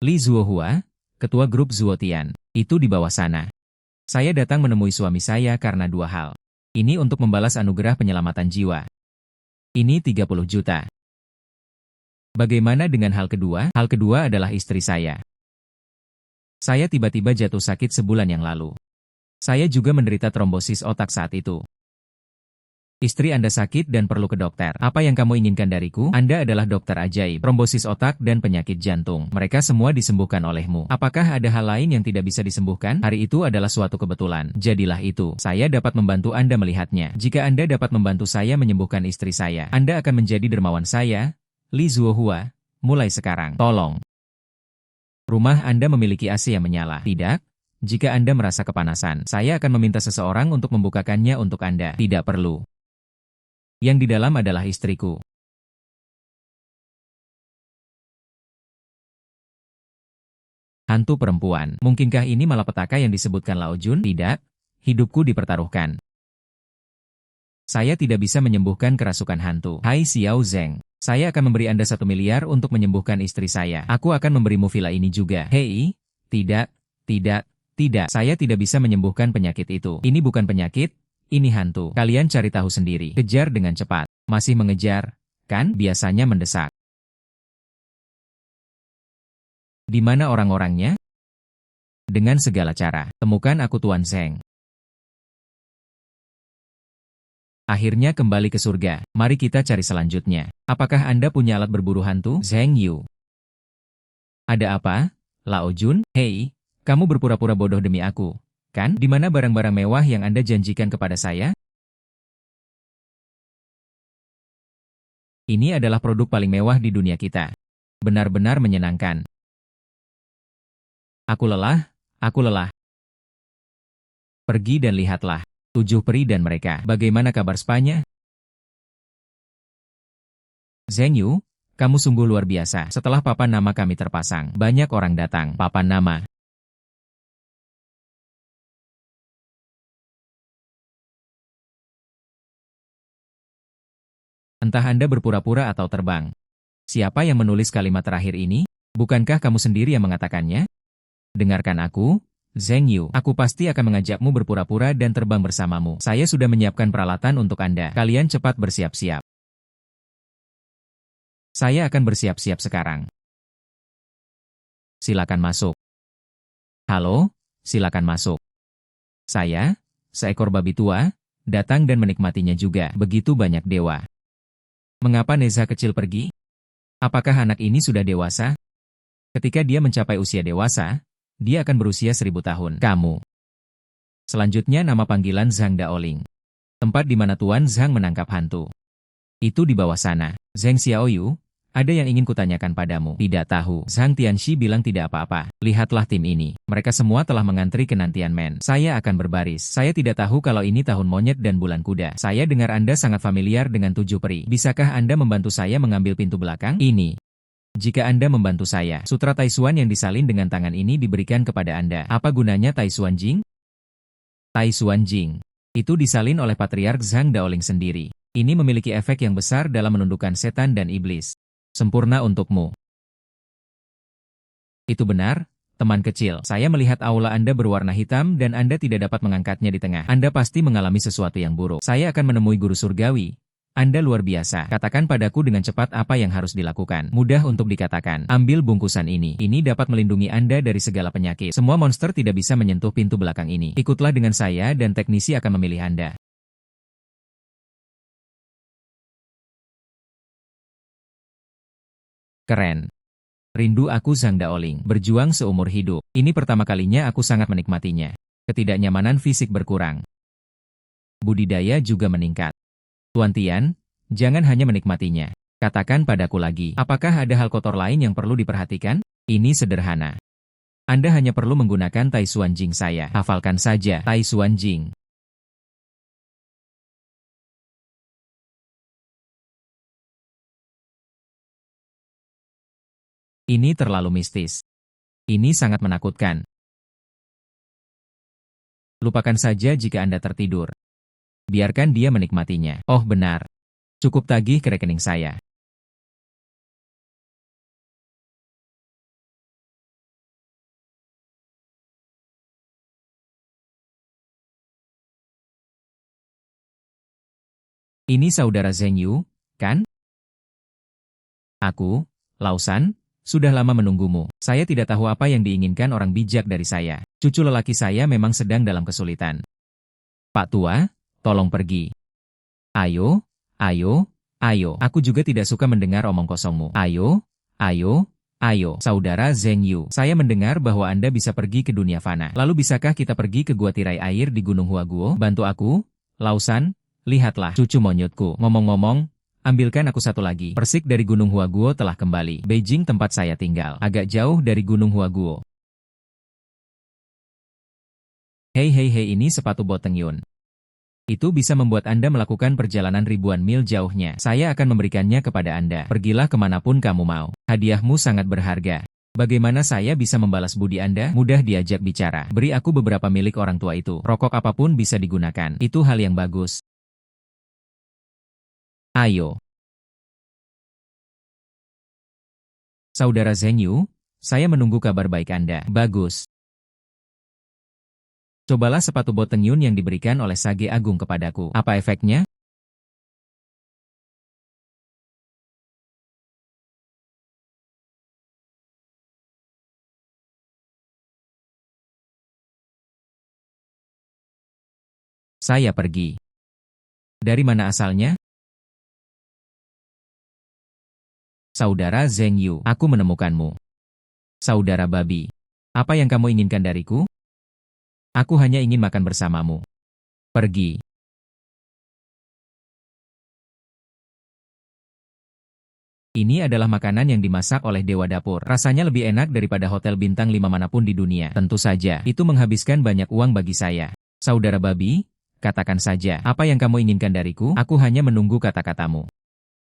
Li Zuohua, ketua grup Zuotian. Itu di bawah sana. Saya datang menemui suami saya karena dua hal. Ini untuk membalas anugerah penyelamatan jiwa. Ini 30 juta. Bagaimana dengan hal kedua? Hal kedua adalah istri saya. Saya tiba-tiba jatuh sakit sebulan yang lalu. Saya juga menderita trombosis otak saat itu. Istri Anda sakit dan perlu ke dokter. Apa yang kamu inginkan dariku? Anda adalah dokter ajaib, trombosis otak dan penyakit jantung. Mereka semua disembuhkan olehmu. Apakah ada hal lain yang tidak bisa disembuhkan? Hari itu adalah suatu kebetulan. Jadilah itu. Saya dapat membantu Anda melihatnya. Jika Anda dapat membantu saya menyembuhkan istri saya, Anda akan menjadi dermawan saya, Li Zuohua, mulai sekarang. Tolong. Rumah Anda memiliki AC yang menyala. Tidak? Jika Anda merasa kepanasan, saya akan meminta seseorang untuk membukakannya untuk Anda. Tidak perlu. Yang di dalam adalah istriku. Hantu perempuan. Mungkinkah ini malapetaka yang disebutkan Lao Jun? Tidak. Hidupku dipertaruhkan. Saya tidak bisa menyembuhkan kerasukan hantu. Hai Xiao Zheng. Saya akan memberi Anda 1 miliar untuk menyembuhkan istri saya. Aku akan memberimu villa ini juga. Hei, tidak, tidak. Tidak, saya tidak bisa menyembuhkan penyakit itu. Ini bukan penyakit, ini hantu. Kalian cari tahu sendiri. Kejar dengan cepat. Masih mengejar, kan? Biasanya mendesak. Di mana orang-orangnya? Dengan segala cara, temukan aku Tuan Zheng. Akhirnya kembali ke surga. Mari kita cari selanjutnya. Apakah Anda punya alat berburu hantu? Zheng Yu. Ada apa? Lao Jun? Hei. Kamu berpura-pura bodoh demi aku, kan? Di mana barang-barang mewah yang Anda janjikan kepada saya? Ini adalah produk paling mewah di dunia kita. Benar-benar menyenangkan. Aku lelah, aku lelah. Pergi dan lihatlah. 7 peri dan mereka. Bagaimana kabar spanya? Zheng Yu, kamu sungguh luar biasa. Setelah papan nama kami terpasang, banyak orang datang. Papan nama. Entah Anda berpura-pura atau terbang. Siapa yang menulis kalimat terakhir ini? Bukankah kamu sendiri yang mengatakannya? Dengarkan aku, Zheng Yu. Aku pasti akan mengajakmu berpura-pura dan terbang bersamamu. Saya sudah menyiapkan peralatan untuk Anda. Kalian cepat bersiap-siap. Saya akan bersiap-siap sekarang. Silakan masuk. Halo, silakan masuk. Saya, seekor babi tua, datang dan menikmatinya juga. Begitu banyak dewa. Mengapa Neza kecil pergi? Apakah anak ini sudah dewasa? Ketika dia mencapai usia dewasa, dia akan berusia 1000 tahun. Kamu. Selanjutnya nama panggilan Zhang Daoling. Tempat di mana Tuan Zhang menangkap hantu. Itu di bawah sana. Zheng Xiaoyu, Ada yang ingin kutanyakan padamu. Tidak tahu. Zhang Tianxi bilang tidak apa-apa. Lihatlah tim ini. Mereka semua telah mengantri ke Nantian Men. Saya akan berbaris. Saya tidak tahu kalau ini tahun monyet dan bulan kuda. Saya dengar Anda sangat familiar dengan 7 peri. Bisakah Anda membantu saya mengambil pintu belakang? Ini. Jika Anda membantu saya, sutra Taishuan yang disalin dengan tangan ini diberikan kepada Anda. Apa gunanya Taishuan Jing? Taishuan Jing. Itu disalin oleh Patriark Zhang Daoling sendiri. Ini memiliki efek yang besar dalam menundukkan setan dan iblis. Sempurna untukmu. Itu benar, teman kecil. Saya melihat aula Anda berwarna hitam dan Anda tidak dapat mengangkatnya di tengah. Anda pasti mengalami sesuatu yang buruk. Saya akan menemui guru surgawi. Anda luar biasa. Katakan padaku dengan cepat apa yang harus dilakukan. Mudah untuk dikatakan. Ambil bungkusan ini. Ini dapat melindungi Anda dari segala penyakit. Semua monster tidak bisa menyentuh pintu belakang ini. Ikutlah dengan saya dan teknisi akan memilih Anda. Keren. Rindu aku Zhang Daoling. Berjuang seumur hidup. Ini pertama kalinya aku sangat menikmatinya. Ketidaknyamanan fisik berkurang. Budidaya juga meningkat. Tuan Tian, jangan hanya menikmatinya. Katakan padaku lagi, apakah ada hal kotor lain yang perlu diperhatikan? Ini sederhana. Anda hanya perlu menggunakan Taishuan Jing saya. Hafalkan saja, Taishuan Jing. Ini terlalu mistis. Ini sangat menakutkan. Lupakan saja jika Anda tertidur. Biarkan dia menikmatinya. Oh benar. Cukup tagih ke rekening saya. Ini saudara Zheng Yu, kan? Aku, Lausan, sudah lama menunggumu. Saya tidak tahu apa yang diinginkan orang bijak dari saya. Cucu lelaki saya memang sedang dalam kesulitan. Pak Tua, tolong pergi. Ayo, ayo, ayo. Aku juga tidak suka mendengar omong kosongmu. Ayo, ayo, ayo. Saudara Zheng Yu, saya mendengar bahwa Anda bisa pergi ke dunia fana. Lalu bisakah kita pergi ke gua tirai air di Gunung Huaguo? Bantu aku, Lausan. Lihatlah, cucu monyetku. Ngomong-ngomong, ambilkan aku satu lagi. Persik dari Gunung Huaguo telah kembali. Beijing tempat saya tinggal. Agak jauh dari Gunung Huaguo. Hei hei hei, ini sepatu Boteng Yun. Itu bisa membuat Anda melakukan perjalanan ribuan mil jauhnya. Saya akan memberikannya kepada Anda. Pergilah kemanapun kamu mau. Hadiahmu sangat berharga. Bagaimana saya bisa membalas budi Anda? Mudah diajak bicara. Beri aku beberapa milik orang tua itu. Rokok apapun bisa digunakan. Itu hal yang bagus. Ayo. Saudara Zheng Yu, saya menunggu kabar baik Anda. Bagus. Cobalah sepatu Boteng Yun yang diberikan oleh Sage Agung kepadaku. Apa efeknya? Saya pergi. Dari mana asalnya? Saudara Zheng Yu, aku menemukanmu. Saudara babi. Apa yang kamu inginkan dariku? Aku hanya ingin makan bersamamu. Pergi. Ini adalah makanan yang dimasak oleh Dewa Dapur. Rasanya lebih enak daripada hotel bintang 5 manapun di dunia. Tentu saja, itu menghabiskan banyak uang bagi saya. Saudara babi, katakan saja, apa yang kamu inginkan dariku? Aku hanya menunggu kata-katamu.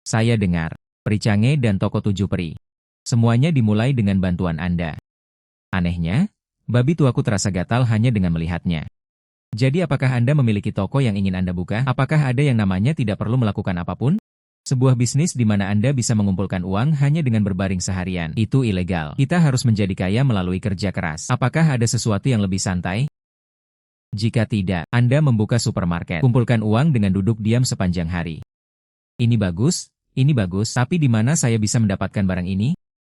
Saya dengar. Peri Cange dan toko 7 peri. Semuanya dimulai dengan bantuan Anda. Anehnya, babi tuaku terasa gatal hanya dengan melihatnya. Jadi apakah Anda memiliki toko yang ingin Anda buka? Apakah ada yang namanya tidak perlu melakukan apapun? Sebuah bisnis di mana Anda bisa mengumpulkan uang hanya dengan berbaring seharian. Itu ilegal. Kita harus menjadi kaya melalui kerja keras. Apakah ada sesuatu yang lebih santai? Jika tidak, Anda membuka supermarket. Kumpulkan uang dengan duduk diam sepanjang hari. Ini bagus, tapi di mana saya bisa mendapatkan barang ini?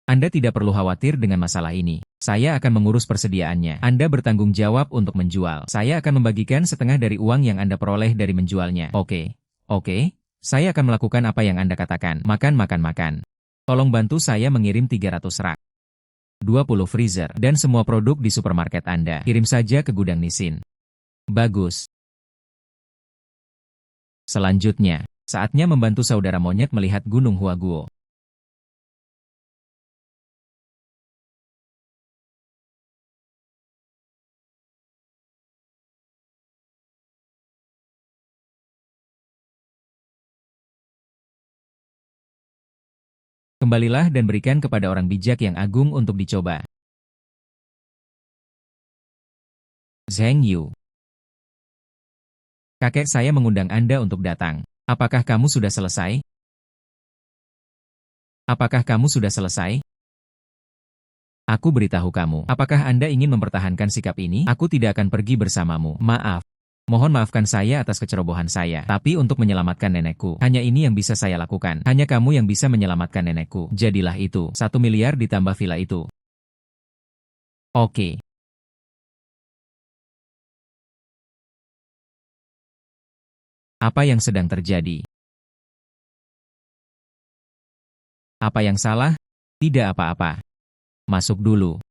Anda tidak perlu khawatir dengan masalah ini. Saya akan mengurus persediaannya. Anda bertanggung jawab untuk menjual. Saya akan membagikan setengah dari uang yang Anda peroleh dari menjualnya. Oke. Saya akan melakukan apa yang Anda katakan. Makan. Tolong bantu saya mengirim 300 rak. 20 freezer. Dan semua produk di supermarket Anda. Kirim saja ke gudang Nissin. Bagus. Selanjutnya, saatnya membantu saudara monyet melihat Gunung Huaguo. Kembalilah dan berikan kepada orang bijak yang agung untuk dicoba. Zheng Yu. Kakek saya mengundang Anda untuk datang. Apakah kamu sudah selesai? Apakah kamu sudah selesai? Aku beritahu kamu, apakah Anda ingin mempertahankan sikap ini? Aku tidak akan pergi bersamamu. Maaf. Mohon maafkan saya atas kecerobohan saya. Tapi untuk menyelamatkan nenekku, hanya ini yang bisa saya lakukan. Hanya kamu yang bisa menyelamatkan nenekku. Jadilah itu. 1 miliar ditambah villa itu. Oke. Apa yang sedang terjadi? Apa yang salah? Tidak apa-apa. Masuk dulu.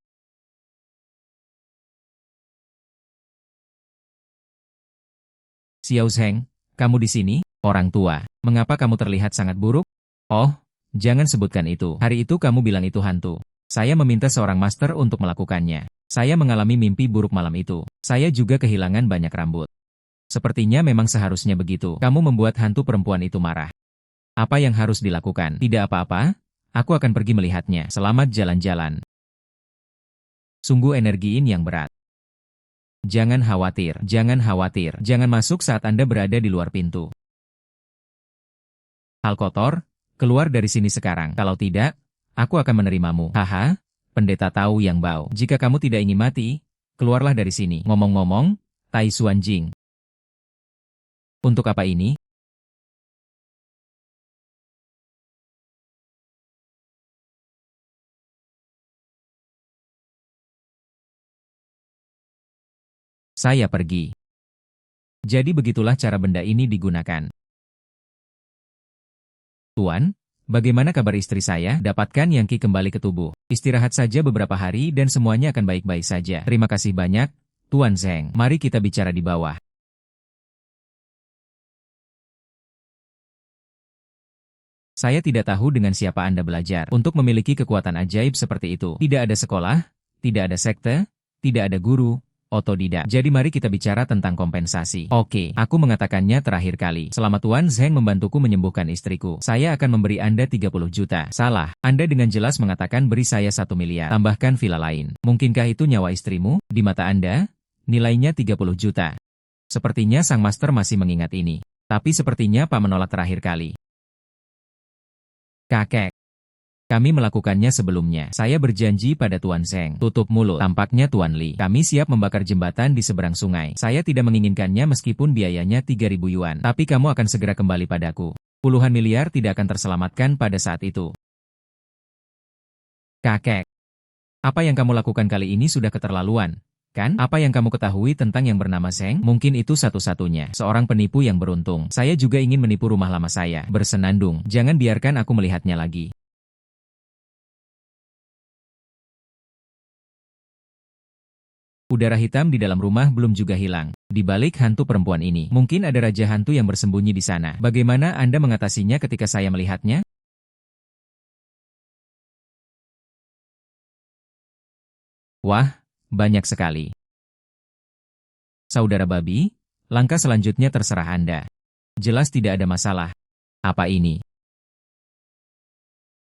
Xiao Zheng, kamu di sini? Orang tua, mengapa kamu terlihat sangat buruk? Oh, jangan sebutkan itu. Hari itu kamu bilang itu hantu. Saya meminta seorang master untuk melakukannya. Saya mengalami mimpi buruk malam itu. Saya juga kehilangan banyak rambut. Sepertinya memang seharusnya begitu. Kamu membuat hantu perempuan itu marah. Apa yang harus dilakukan? Tidak apa-apa. Aku akan pergi melihatnya. Selamat jalan-jalan. Sungguh energiin yang berat. Jangan khawatir, jangan khawatir. Jangan masuk saat Anda berada di luar pintu. Hal kotor, keluar dari sini sekarang. Kalau tidak, aku akan menerimamu. Haha, pendeta tahu yang bau. Jika kamu tidak ingin mati, keluarlah dari sini. Ngomong-ngomong, Tai Xuanjing. Untuk apa ini? Saya pergi. Jadi begitulah cara benda ini digunakan. Tuan, bagaimana kabar istri saya? Dapatkan Yangki kembali ke tubuh. Istirahat saja beberapa hari dan semuanya akan baik-baik saja. Terima kasih banyak, Tuan Zheng. Mari kita bicara di bawah. Saya tidak tahu dengan siapa Anda belajar untuk memiliki kekuatan ajaib seperti itu. Tidak ada sekolah, tidak ada sekte, tidak ada guru, otodidak. Jadi mari kita bicara tentang kompensasi. Oke, aku mengatakannya terakhir kali. Selama Tuan Zheng membantuku menyembuhkan istriku, saya akan memberi Anda 30 juta. Salah, Anda dengan jelas mengatakan beri saya 1 miliar. Tambahkan villa lain. Mungkinkah itu nyawa istrimu? Di mata Anda, nilainya 30 juta. Sepertinya sang master masih mengingat ini. Tapi sepertinya Pak menolak terakhir kali. Kakek. Kami melakukannya sebelumnya. Saya berjanji pada Tuan Zheng. Tutup mulut. Tampaknya Tuan Li. Kami siap membakar jembatan di seberang sungai. Saya tidak menginginkannya meskipun biayanya 3.000 yuan. Tapi kamu akan segera kembali padaku. Puluhan miliar tidak akan terselamatkan pada saat itu. Kakek. Apa yang kamu lakukan kali ini sudah keterlaluan. Kan? Apa yang kamu ketahui tentang yang bernama Zheng? Mungkin itu satu-satunya. Seorang penipu yang beruntung. Saya juga ingin menipu rumah lama saya. Bersenandung. Jangan biarkan aku melihatnya lagi. Udara hitam di dalam rumah belum juga hilang. Di balik hantu perempuan ini, mungkin ada raja hantu yang bersembunyi di sana. Bagaimana Anda mengatasinya ketika saya melihatnya? Wah, banyak sekali. Saudara babi, langkah selanjutnya terserah Anda. Jelas tidak ada masalah. Apa ini?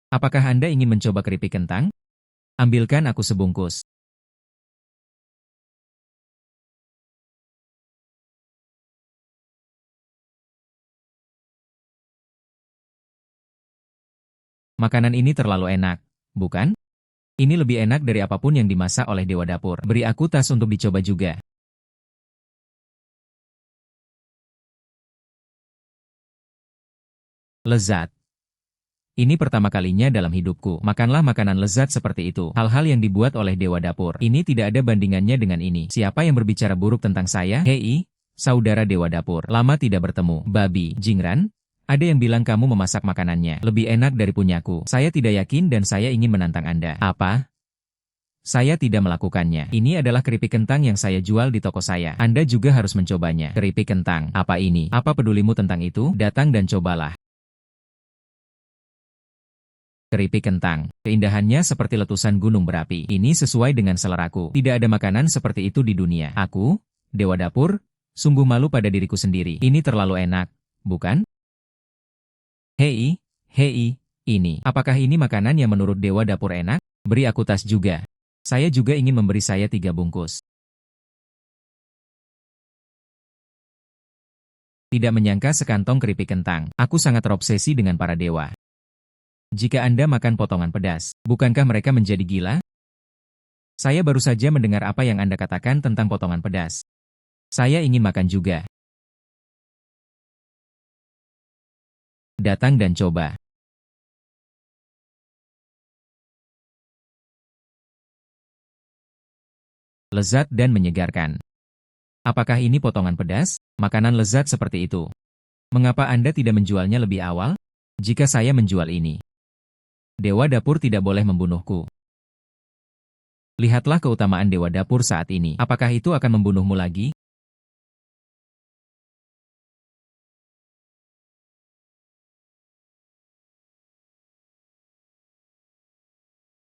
Apakah Anda ingin mencoba keripik kentang? Ambilkan aku sebungkus. Makanan ini terlalu enak, bukan? Ini lebih enak dari apapun yang dimasak oleh Dewa Dapur. Beri aku tas untuk dicoba juga. Lezat. Ini pertama kalinya dalam hidupku. Makanlah makanan lezat seperti itu. Hal-hal yang dibuat oleh Dewa Dapur. Ini tidak ada bandingannya dengan ini. Siapa yang berbicara buruk tentang saya? Hei, saudara Dewa Dapur. Lama tidak bertemu. Babi, Jingran? Ada yang bilang kamu memasak makanannya lebih enak dari punyaku. Saya tidak yakin dan saya ingin menantang Anda. Apa? Saya tidak melakukannya. Ini adalah keripik kentang yang saya jual di toko saya. Anda juga harus mencobanya. Keripik kentang. Apa ini? Apa pedulimu tentang itu? Datang dan cobalah. Keripik kentang. Keindahannya seperti letusan gunung berapi. Ini sesuai dengan seleraku. Tidak ada makanan seperti itu di dunia. Aku, Dewa Dapur, sungguh malu pada diriku sendiri. Ini terlalu enak, bukan? Hei, Ini, apakah ini makanan yang menurut Dewa Dapur enak? Beri aku tas juga. Saya juga ingin memberi saya 3 bungkus. Tidak menyangka sekantong keripik kentang. Aku sangat terobsesi dengan para dewa. Jika Anda makan potongan pedas, bukankah mereka menjadi gila? Saya baru saja mendengar apa yang Anda katakan tentang potongan pedas. Saya ingin makan juga. Datang dan coba. Lezat dan menyegarkan. Apakah ini potongan pedas? Makanan lezat seperti itu. Mengapa Anda tidak menjualnya lebih awal? Jika saya menjual ini, Dewa Dapur tidak boleh membunuhku. Lihatlah keutamaan Dewa Dapur saat ini. Apakah itu akan membunuhmu lagi?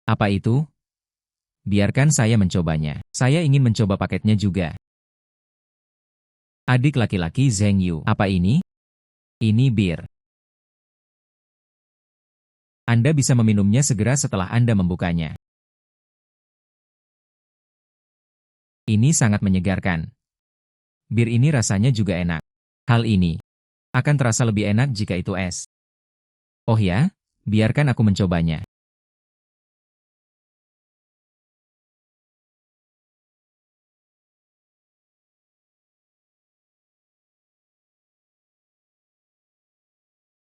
Apa itu? Biarkan saya mencobanya. Saya ingin mencoba paketnya juga. Adik laki-laki Zheng Yu. Apa ini? Ini bir. Anda bisa meminumnya segera setelah Anda membukanya. Ini sangat menyegarkan. Bir ini rasanya juga enak. Hal ini akan terasa lebih enak jika itu es. Oh ya? Biarkan aku mencobanya.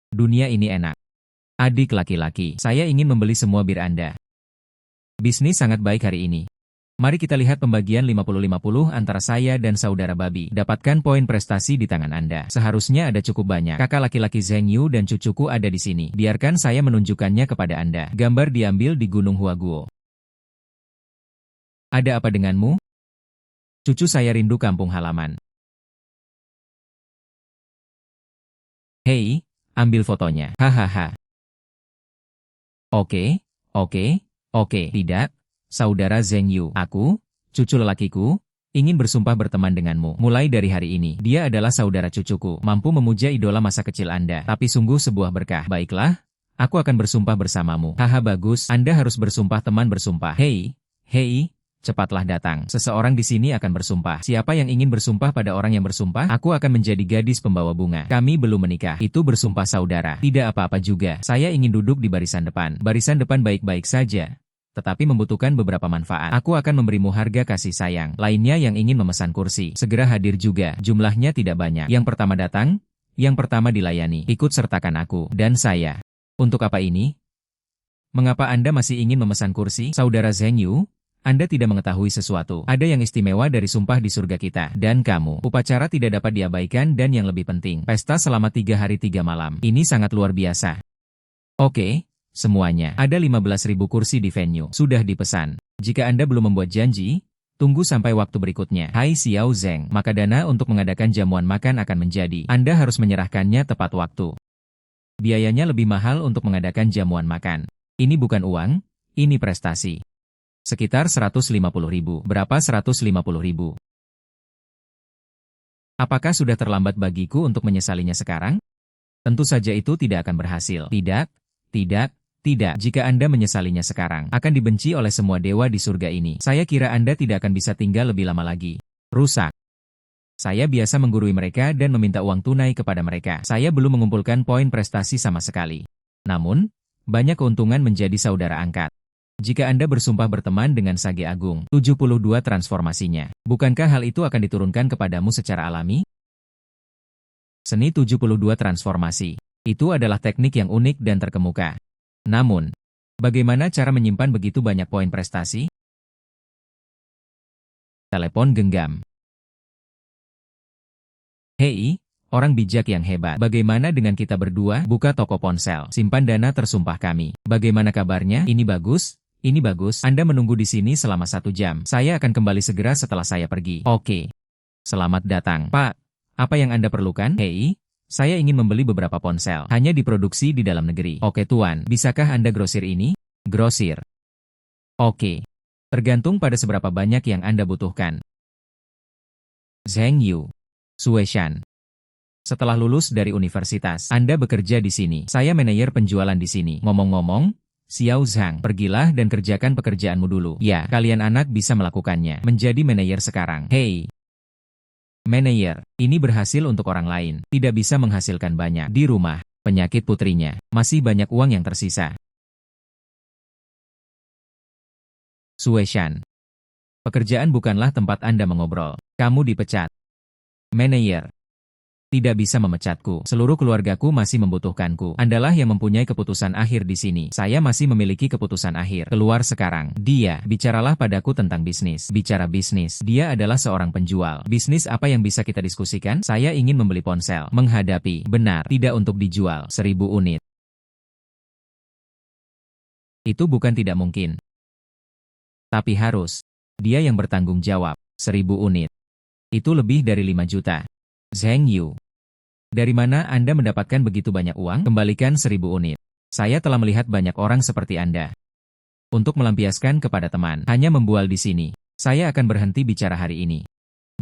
Dunia ini enak. Adik laki-laki, saya ingin membeli semua bir Anda. Bisnis sangat baik hari ini. Mari kita lihat pembagian 50-50 antara saya dan saudara babi. Dapatkan poin prestasi di tangan Anda. Seharusnya ada cukup banyak. Kakak laki-laki Zheng Yu dan cucuku ada di sini. Biarkan saya menunjukkannya kepada Anda. Gambar diambil di Gunung Huaguo. Ada apa denganmu? Cucu saya rindu kampung halaman. Hei, ambil fotonya. Hahaha. Oke, oke, oke. Tidak, saudara Zheng Yu. Aku, cucu lelakiku, ingin bersumpah berteman denganmu. Mulai dari hari ini, dia adalah saudara cucuku. Mampu memuja idola masa kecil Anda. Tapi sungguh sebuah berkah. Baiklah, aku akan bersumpah bersamamu. Haha bagus, Anda harus bersumpah teman bersumpah. Hei, hei. Cepatlah datang. Seseorang di sini akan bersumpah. Siapa yang ingin bersumpah pada orang yang bersumpah? Aku akan menjadi gadis pembawa bunga. Kami belum menikah. Itu bersumpah saudara. Tidak apa-apa juga. Saya ingin duduk di barisan depan. Barisan depan baik-baik saja. Tetapi membutuhkan beberapa manfaat. Aku akan memberimu harga kasih sayang. Lainnya yang ingin memesan kursi, segera hadir juga. Jumlahnya tidak banyak. Yang pertama datang, yang pertama dilayani. Ikut sertakan aku dan saya. Untuk apa ini? Mengapa Anda masih ingin memesan kursi? Saudara Zheng Yu? Anda tidak mengetahui sesuatu. Ada yang istimewa dari sumpah di surga kita. Dan kamu. Upacara tidak dapat diabaikan dan yang lebih penting. Pesta selama 3 hari 3 malam. Ini sangat luar biasa. Oke, semuanya. Ada 15.000 kursi di venue. Sudah dipesan. Jika Anda belum membuat janji, tunggu sampai waktu berikutnya. Hai Xiao Zheng. Maka dana untuk mengadakan jamuan makan akan menjadi. Anda harus menyerahkannya tepat waktu. Biayanya lebih mahal untuk mengadakan jamuan makan. Ini bukan uang, ini prestasi. Sekitar 150.000. Berapa 150.000? Apakah sudah terlambat bagiku untuk menyesalinya sekarang? Tentu saja itu tidak akan berhasil. Tidak, tidak, tidak. Jika Anda menyesalinya sekarang, akan dibenci oleh semua dewa di surga ini. Saya kira Anda tidak akan bisa tinggal lebih lama lagi. Rusak. Saya biasa menggurui mereka dan meminta uang tunai kepada mereka. Saya belum mengumpulkan poin prestasi sama sekali. Namun, banyak keuntungan menjadi saudara angkat. Jika Anda bersumpah berteman dengan Sage Agung, 72 transformasinya, bukankah hal itu akan diturunkan kepadamu secara alami? Seni 72 transformasi. Itu adalah teknik yang unik dan terkemuka. Namun, bagaimana cara menyimpan begitu banyak poin prestasi? Telepon genggam. Hei, orang bijak yang hebat. Bagaimana dengan kita berdua? Buka toko ponsel. Simpan dana tersumpah kami. Bagaimana kabarnya? Ini bagus? Ini bagus. Anda menunggu di sini selama 1 jam. Saya akan kembali segera setelah saya pergi. Oke. Selamat datang. Pak, apa yang Anda perlukan? Hei, saya ingin membeli beberapa ponsel. Hanya diproduksi di dalam negeri. Oke Tuan, bisakah Anda grosir ini? Grosir. Oke. Tergantung pada seberapa banyak yang Anda butuhkan. Zheng Yu. Sueshan. Setelah lulus dari universitas, Anda bekerja di sini. Saya manajer penjualan di sini. Ngomong-ngomong, Xiao Zhang, pergilah dan kerjakan pekerjaanmu dulu. Ya, kalian anak bisa melakukannya. Menjadi manajer sekarang. Hei, manajer, ini berhasil untuk orang lain. Tidak bisa menghasilkan banyak. Di rumah, penyakit putrinya. Masih banyak uang yang tersisa. Sueshan, pekerjaan bukanlah tempat Anda mengobrol. Kamu dipecat. Manajer, tidak bisa memecatku. Seluruh keluargaku masih membutuhkanku. Andalah yang mempunyai keputusan akhir di sini. Saya masih memiliki keputusan akhir. Keluar sekarang. Dia, bicaralah padaku tentang bisnis. Bicara bisnis. Dia adalah seorang penjual. Bisnis apa yang bisa kita diskusikan? Saya ingin membeli ponsel. Menghadapi. Benar. Tidak untuk dijual. 1000 unit. Itu bukan tidak mungkin. Tapi harus. Dia yang bertanggung jawab. 1000 unit. Itu lebih dari 5 juta. Zheng Yu, dari mana Anda mendapatkan begitu banyak uang? Kembalikan 1000 unit. Saya telah melihat banyak orang seperti Anda. Untuk melampiaskan kepada teman, hanya membual di sini. Saya akan berhenti bicara hari ini.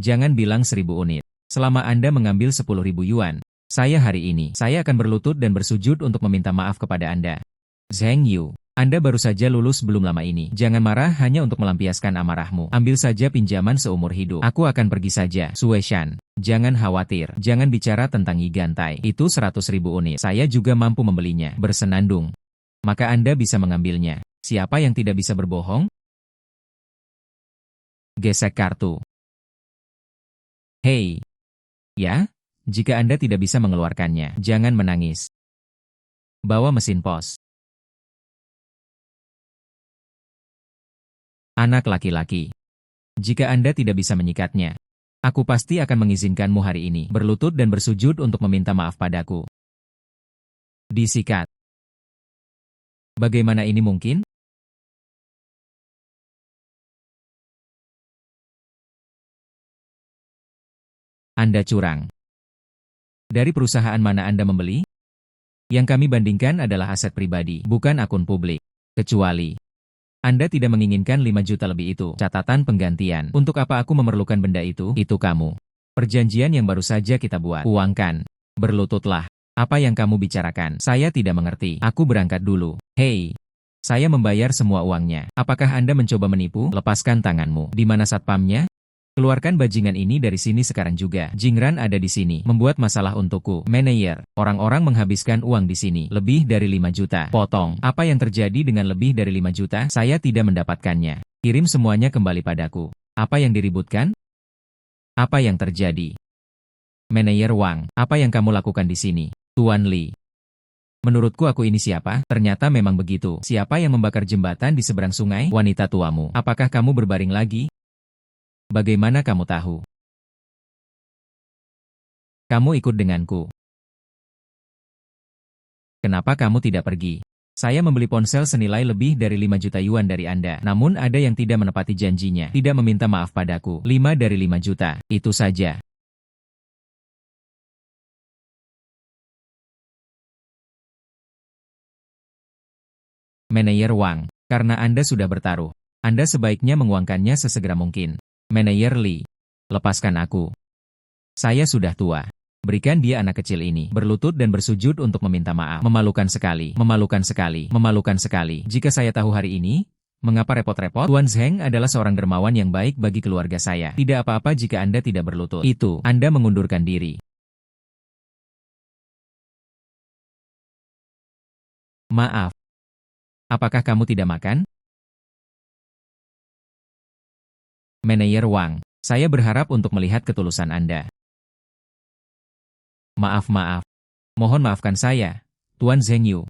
Jangan bilang 1000 unit. Selama Anda mengambil 10.000 yuan, saya hari ini, saya akan berlutut dan bersujud untuk meminta maaf kepada Anda. Zheng Yu, Anda baru saja lulus belum lama ini. Jangan marah hanya untuk melampiaskan amarahmu. Ambil saja pinjaman seumur hidup. Aku akan pergi saja. Sueshan, jangan khawatir. Jangan bicara tentang Yigantai. Itu 100.000 unit. Saya juga mampu membelinya. Bersenandung. Maka Anda bisa mengambilnya. Siapa yang tidak bisa berbohong? Gesek kartu. Hei. Ya? Jika Anda tidak bisa mengeluarkannya, jangan menangis. Bawa mesin pos. Anak laki-laki. Jika Anda tidak bisa menyikatnya, aku pasti akan mengizinkanmu hari ini berlutut dan bersujud untuk meminta maaf padaku. Disikat. Bagaimana ini mungkin? Anda curang. Dari perusahaan mana Anda membeli? Yang kami bandingkan adalah aset pribadi, bukan akun publik. Kecuali Anda tidak menginginkan 5 juta lebih itu. Catatan penggantian. Untuk apa aku memerlukan benda itu? Itu kamu. Perjanjian yang baru saja kita buat. Uangkan. Berlututlah. Apa yang kamu bicarakan? Saya tidak mengerti. Aku berangkat dulu. Hei. Saya membayar semua uangnya. Apakah Anda mencoba menipu? Lepaskan tanganmu. Di mana satpamnya? Keluarkan bajingan ini dari sini sekarang juga. Jingran ada di sini. Membuat masalah untukku. Manajer, orang-orang menghabiskan uang di sini. Lebih dari 5 juta. Potong. Apa yang terjadi dengan lebih dari 5 juta? Saya tidak mendapatkannya. Kirim semuanya kembali padaku. Apa yang diributkan? Apa yang terjadi? Manajer Wang, apa yang kamu lakukan di sini? Tuan Li. Menurutku aku ini siapa? Ternyata memang begitu. Siapa yang membakar jembatan di seberang sungai? Wanita tuamu. Apakah kamu berbaring lagi? Bagaimana kamu tahu? Kamu ikut denganku. Kenapa kamu tidak pergi? Saya membeli ponsel senilai lebih dari 5 juta yuan dari Anda. Namun ada yang tidak menepati janjinya. Tidak meminta maaf padaku. 5 dari 5 juta. Itu saja. Manajer Wang, karena Anda sudah bertaruh, Anda sebaiknya menguangkannya sesegera mungkin. Manajer Li, lepaskan aku. Saya sudah tua. Berikan dia anak kecil ini berlutut dan bersujud untuk meminta maaf. Memalukan sekali, memalukan sekali, memalukan sekali. Jika saya tahu hari ini, mengapa repot-repot? Tuan Zheng adalah seorang dermawan yang baik bagi keluarga saya. Tidak apa-apa jika Anda tidak berlutut. Itu, Anda mengundurkan diri. Maaf. Apakah kamu tidak makan? Manajer Wang, saya berharap untuk melihat ketulusan Anda. Maaf. Mohon maafkan saya, Tuan Zheng Yu.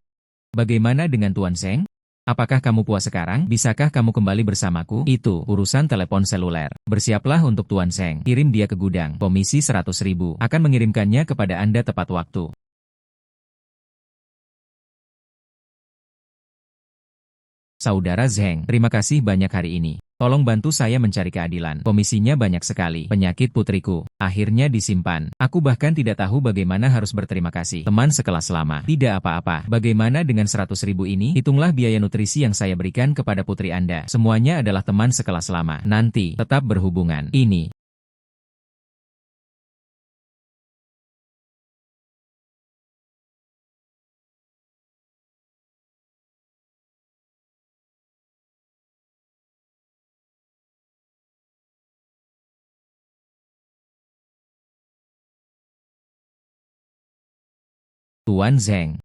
Bagaimana dengan Tuan Zheng? Apakah kamu puas sekarang? Bisakah kamu kembali bersamaku? Itu urusan telepon seluler. Bersiaplah untuk Tuan Zheng. Kirim dia ke gudang. Komisi 100.000. Akan mengirimkannya kepada Anda tepat waktu. Saudara Zheng, terima kasih banyak hari ini. Tolong bantu saya mencari keadilan. Komisinya banyak sekali. Penyakit putriku. Akhirnya disimpan. Aku bahkan tidak tahu bagaimana harus berterima kasih. Teman sekelas lama. Tidak apa-apa. Bagaimana dengan 100.000 ini? Hitunglah biaya nutrisi yang saya berikan kepada putri Anda. Semuanya adalah teman sekelas lama. Nanti, tetap berhubungan. Ini Tuan Zheng.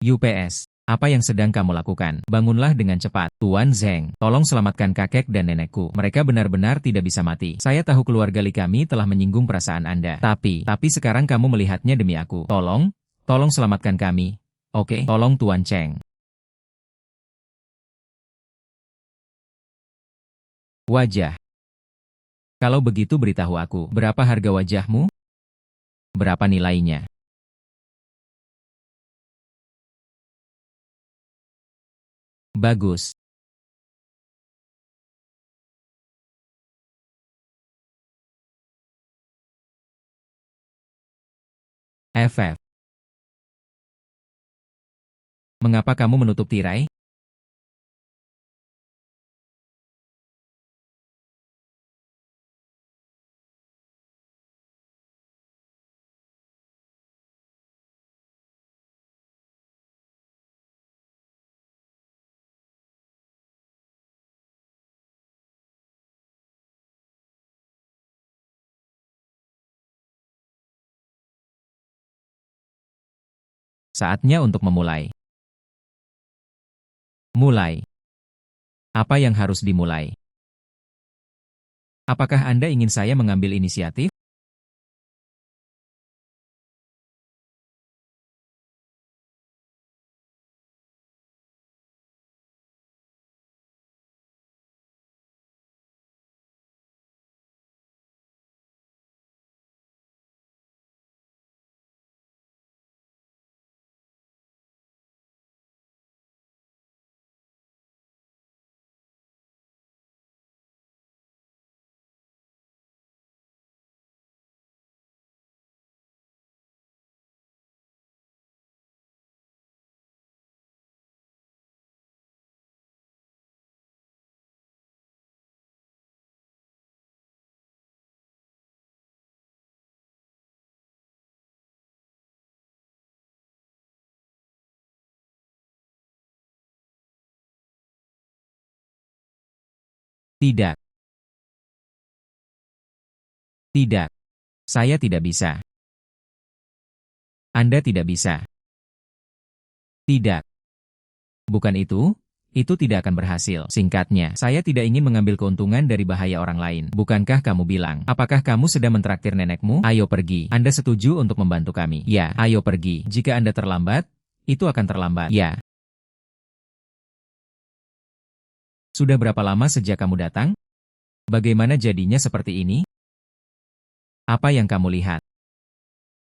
UPS. Apa yang sedang kamu lakukan? Bangunlah dengan cepat. Tuan Zheng, tolong selamatkan kakek dan nenekku. Mereka benar-benar tidak bisa mati. Saya tahu keluarga Li kami telah menyinggung perasaan Anda. Tapi sekarang kamu melihatnya demi aku. Tolong selamatkan kami. Oke, tolong Tuan Cheng. Wajah. Kalau begitu beritahu aku, berapa harga wajahmu? Berapa nilainya? Bagus. FF. Mengapa kamu menutup tirai? Saatnya untuk memulai. Mulai. Apa yang harus dimulai? Apakah Anda ingin saya mengambil inisiatif? Tidak. Tidak. Saya tidak bisa. Anda tidak bisa. Tidak. Bukan itu? Itu tidak akan berhasil. Singkatnya, saya tidak ingin mengambil keuntungan dari bahaya orang lain. Bukankah kamu bilang? Apakah kamu sedang mentraktir nenekmu? Ayo pergi. Anda setuju untuk membantu kami? Ya, ayo pergi. Jika Anda terlambat, itu akan terlambat. Ya. Sudah berapa lama sejak kamu datang? Bagaimana jadinya seperti ini? Apa yang kamu lihat?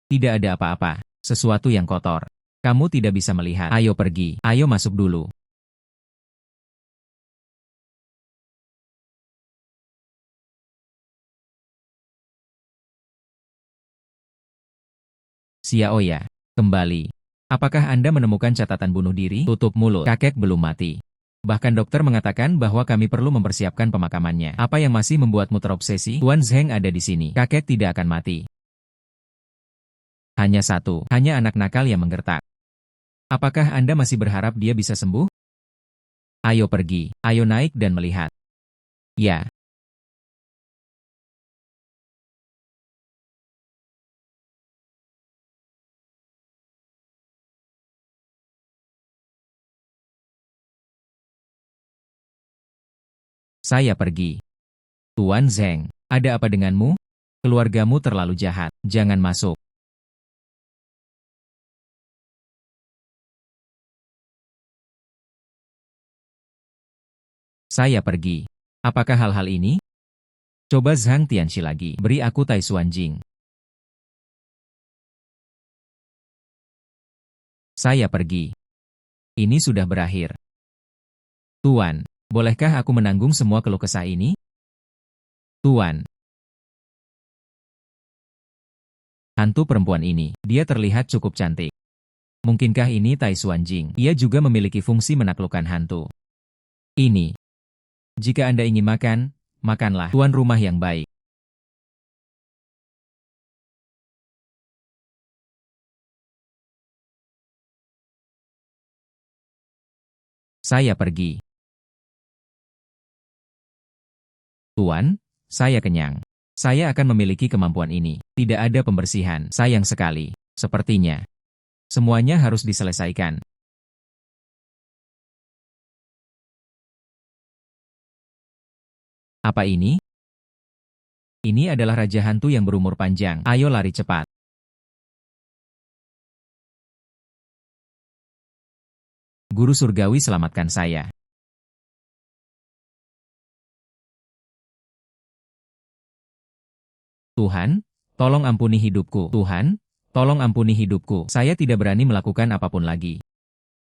Tidak ada apa-apa. Sesuatu yang kotor. Kamu tidak bisa melihat. Ayo pergi. Ayo masuk dulu. Xiaoya, kembali. Apakah Anda menemukan catatan bunuh diri? Tutup mulut. Kakek belum mati. Bahkan dokter mengatakan bahwa kami perlu mempersiapkan pemakamannya. Apa yang masih membuatmu terobsesi? Tuan Zheng ada di sini. Kakek tidak akan mati. Hanya satu. Hanya anak nakal yang menggertak. Apakah Anda masih berharap dia bisa sembuh? Ayo pergi. Ayo naik dan melihat. Ya. Saya pergi. Tuan Zheng, ada apa denganmu? Keluargamu terlalu jahat. Jangan masuk. Saya pergi. Apakah hal-hal ini? Coba Zhang Tianxi lagi. Beri aku Tai Xuan Jing. Saya pergi. Ini sudah berakhir. Tuan, bolehkah aku menanggung semua keluh kesah ini? Tuan, hantu perempuan ini, dia terlihat cukup cantik. Mungkinkah ini Tai Xuan Jing? Ia juga memiliki fungsi menaklukkan hantu. Ini. Jika Anda ingin makan, makanlah. Tuan rumah yang baik. Saya pergi. Tuan, saya kenyang. Saya akan memiliki kemampuan ini. Tidak ada pembersihan. Sayang sekali. Sepertinya. Semuanya harus diselesaikan. Apa ini? Ini adalah Raja Hantu yang berumur panjang. Ayo lari cepat. Guru Surgawi selamatkan saya. Tuhan, tolong ampuni hidupku. Tuhan, tolong ampuni hidupku. Saya tidak berani melakukan apapun lagi.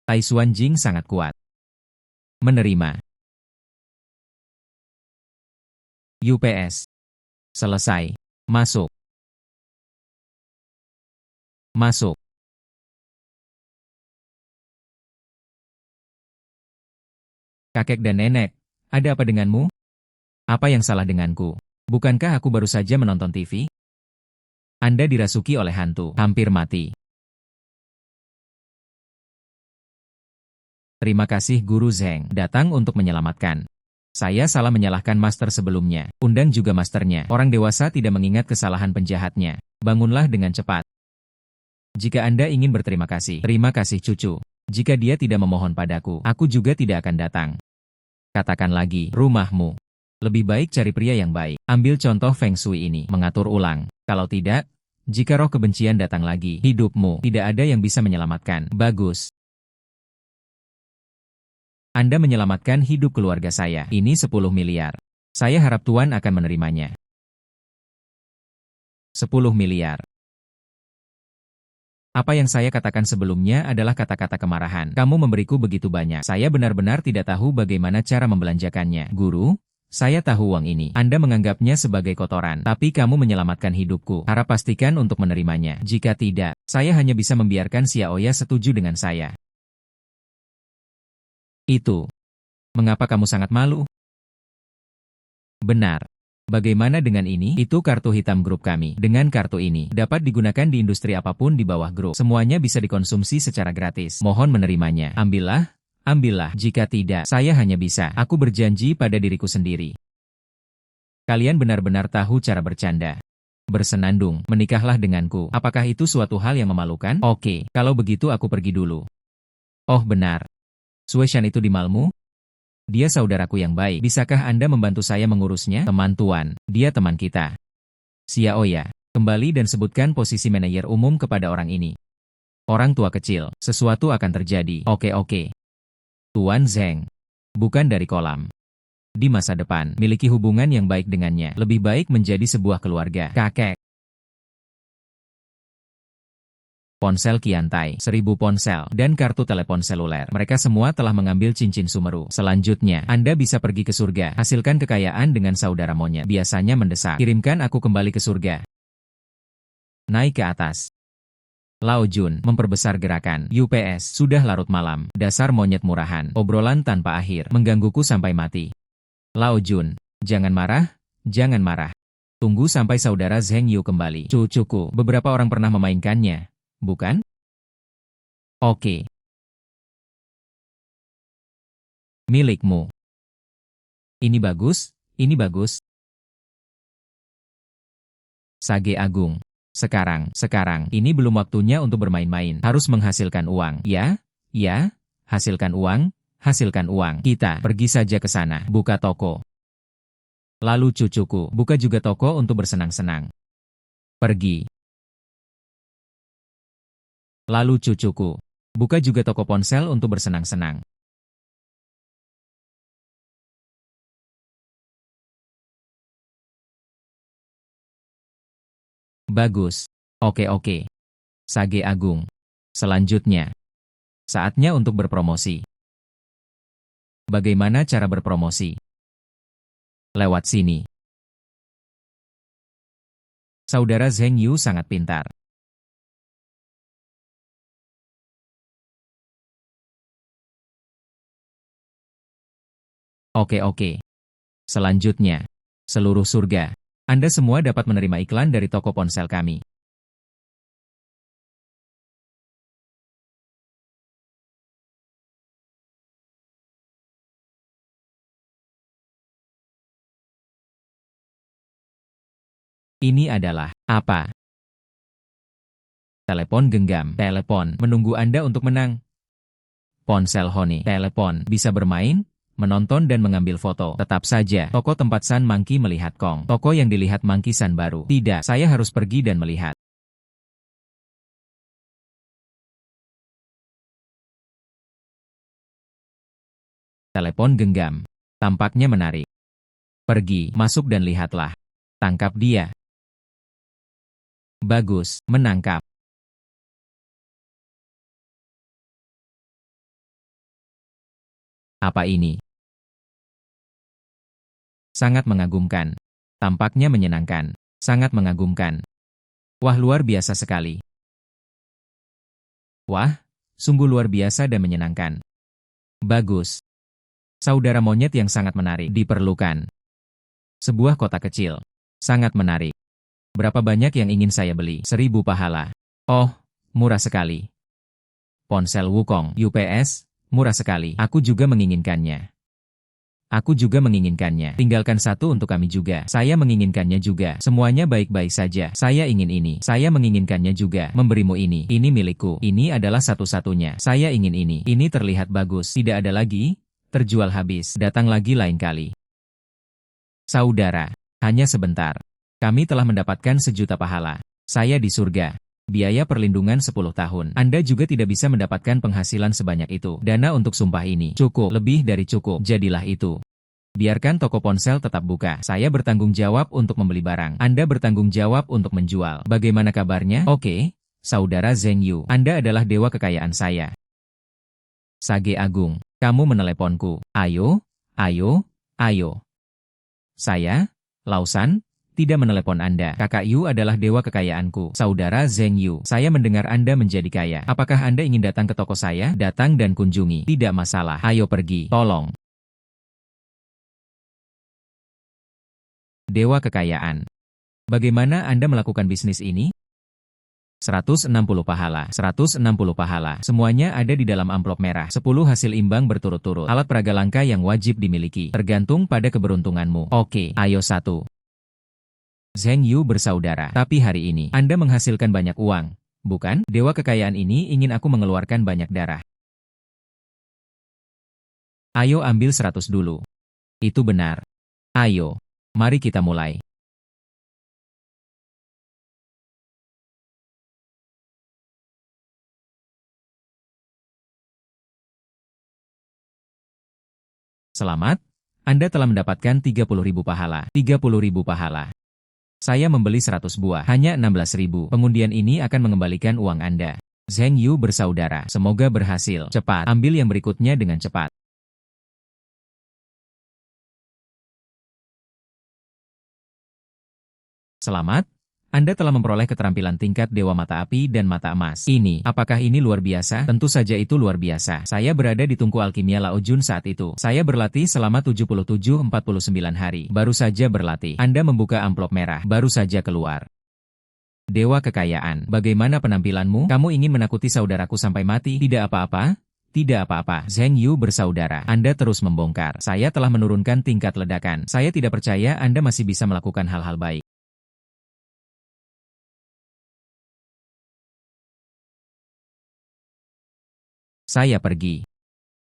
Tai Xuan Jing sangat kuat. Menerima. UPS. Selesai. Masuk. Masuk. Kakek dan nenek, ada apa denganmu? Apa yang salah denganku? Bukankah aku baru saja menonton TV? Anda dirasuki oleh hantu, hampir mati. Terima kasih Guru Zheng, datang untuk menyelamatkan. Saya salah menyalahkan master sebelumnya. Undang juga masternya. Orang dewasa tidak mengingat kesalahan penjahatnya. Bangunlah dengan cepat. Jika Anda ingin berterima kasih, terima kasih cucu. Jika dia tidak memohon padaku, aku juga tidak akan datang. Katakan lagi, rumahmu. Lebih baik cari pria yang baik. Ambil contoh Feng Shui ini, mengatur ulang. Kalau tidak, jika roh kebencian datang lagi, hidupmu tidak ada yang bisa menyelamatkan. Bagus. Anda menyelamatkan hidup keluarga saya. Ini 10 miliar. Saya harap Tuan akan menerimanya. 10 miliar. Apa yang saya katakan sebelumnya adalah kata-kata kemarahan. Kamu memberiku begitu banyak. Saya benar-benar tidak tahu bagaimana cara membelanjakannya. Guru, saya tahu uang ini. Anda menganggapnya sebagai kotoran. Tapi kamu menyelamatkan hidupku. Harap pastikan untuk menerimanya. Jika tidak, saya hanya bisa membiarkan Xiaoya setuju dengan saya. Itu. Mengapa kamu sangat malu? Benar. Bagaimana dengan ini? Itu kartu hitam grup kami. Dengan kartu ini, dapat digunakan di industri apapun di bawah grup. Semuanya bisa dikonsumsi secara gratis. Mohon menerimanya. Ambillah, ambillah. Jika tidak, saya hanya bisa. Aku berjanji pada diriku sendiri. Kalian benar-benar tahu cara bercanda. Bersenandung, menikahlah denganku. Apakah itu suatu hal yang memalukan? Oke, kalau begitu aku pergi dulu. Oh benar. Sueshan itu di Malmu? Dia saudaraku yang baik. Bisakah Anda membantu saya mengurusnya? Teman Tuan, dia teman kita. Xiaoya, kembali dan sebutkan posisi manajer umum kepada orang ini. Orang tua kecil, sesuatu akan terjadi. Oke. Tuan Zheng, bukan dari kolam. Di masa depan, miliki hubungan yang baik dengannya. Lebih baik menjadi sebuah keluarga. Kakek. Ponsel Qiantai, 1000 ponsel, dan kartu telepon seluler. Mereka semua telah mengambil cincin Sumeru. Selanjutnya, Anda bisa pergi ke surga. Hasilkan kekayaan dengan saudara monyet. Biasanya mendesak. Kirimkan aku kembali ke surga. Naik ke atas. Lao Jun, memperbesar gerakan. UPS, sudah larut malam. Dasar monyet murahan. Obrolan tanpa akhir. Menggangguku sampai mati. Lao Jun, jangan marah, jangan marah. Tunggu sampai saudara Zheng Yu kembali. Cucuku, beberapa orang pernah memainkannya. Bukan? Oke. Milikmu. Ini bagus, ini bagus. Sage Agung. Sekarang, ini belum waktunya untuk bermain-main. Harus menghasilkan uang. Ya, hasilkan uang, hasilkan uang. Kita pergi saja ke sana. Buka toko. Lalu cucuku, buka juga toko untuk bersenang-senang. Pergi. Lalu cucuku, buka juga toko ponsel untuk bersenang-senang. Bagus. Oke. Sage Agung. Selanjutnya, saatnya untuk berpromosi. Bagaimana cara berpromosi? Lewat sini. Saudara Zheng Yu sangat pintar. Oke. Selanjutnya, seluruh surga. Anda semua dapat menerima iklan dari toko ponsel kami. Ini adalah apa? Telepon genggam. Telepon menunggu Anda untuk menang. Ponsel Honey. Telepon bisa bermain, menonton dan mengambil foto. Tetap saja, toko tempat San Monkey melihat Kong. Toko yang dilihat Monkey San baru. Tidak, saya harus pergi dan melihat. Telepon genggam. Tampaknya menarik. Pergi, masuk dan lihatlah. Tangkap dia. Bagus, menangkap. Apa ini? Sangat mengagumkan. Tampaknya menyenangkan. Sangat mengagumkan. Wah, luar biasa sekali. Wah, sungguh luar biasa dan menyenangkan. Bagus. Saudara monyet yang sangat menarik diperlukan. Sebuah kota kecil. Sangat menarik. Berapa banyak yang ingin saya beli? 1000 pahala. Oh, murah sekali. Ponsel Wukong UPS, murah sekali. Aku juga menginginkannya. Aku juga menginginkannya. Tinggalkan satu untuk kami juga. Saya menginginkannya juga. Semuanya baik-baik saja. Saya ingin ini. Saya menginginkannya juga. Memberimu ini. Ini milikku. Ini adalah satu-satunya. Saya ingin ini. Ini terlihat bagus. Tidak ada lagi. Terjual habis. Datang lagi lain kali. Saudara, hanya sebentar. Kami telah mendapatkan 1.000.000 pahala. Saya di surga. Biaya perlindungan 10 tahun. Anda juga tidak bisa mendapatkan penghasilan sebanyak itu. Dana untuk sumpah ini cukup, lebih dari cukup. Jadilah itu. Biarkan toko ponsel tetap buka. Saya bertanggung jawab untuk membeli barang. Anda bertanggung jawab untuk menjual. Bagaimana kabarnya? Oke, Saudara Zheng Yu. Anda adalah dewa kekayaan saya. Sage Agung, kamu meneleponku. Ayo, ayo, ayo. Saya, Lausan, tidak menelepon Anda. Kakak Yu adalah dewa kekayaanku. Saudara Zheng Yu, saya mendengar Anda menjadi kaya. Apakah Anda ingin datang ke toko saya? Datang dan kunjungi. Tidak masalah. Ayo pergi. Tolong. Dewa kekayaan. Bagaimana Anda melakukan bisnis ini? 160 pahala. 160 pahala. Semuanya ada di dalam amplop merah. 10 hasil imbang berturut-turut. Alat peraga langka yang wajib dimiliki. Tergantung pada keberuntunganmu. Oke, ayo satu. Zheng Yu bersaudara. Tapi hari ini, Anda menghasilkan banyak uang. Bukan? Dewa kekayaan ini ingin aku mengeluarkan banyak darah. Ayo ambil 100 dulu. Itu benar. Ayo. Mari kita mulai. Selamat, Anda telah mendapatkan 30.000 pahala. 30.000 pahala. Saya membeli 100 buah, hanya 16.000. Pengundian ini akan mengembalikan uang Anda. Zheng Yu bersaudara, semoga berhasil. Cepat, ambil yang berikutnya dengan cepat. Selamat, Anda telah memperoleh keterampilan tingkat Dewa Mata Api dan Mata Emas. Apakah ini luar biasa? Tentu saja itu luar biasa. Saya berada di tungku alkimia Lao Jun saat itu. Saya berlatih selama 77-49 hari. Baru saja berlatih. Anda membuka amplop merah. Baru saja keluar. Dewa kekayaan. Bagaimana penampilanmu? Kamu ingin menakuti saudaraku sampai mati? Tidak apa-apa. Tidak apa-apa. Zheng Yu bersaudara. Anda terus membongkar. Saya telah menurunkan tingkat ledakan. Saya tidak percaya Anda masih bisa melakukan hal-hal baik. Saya pergi.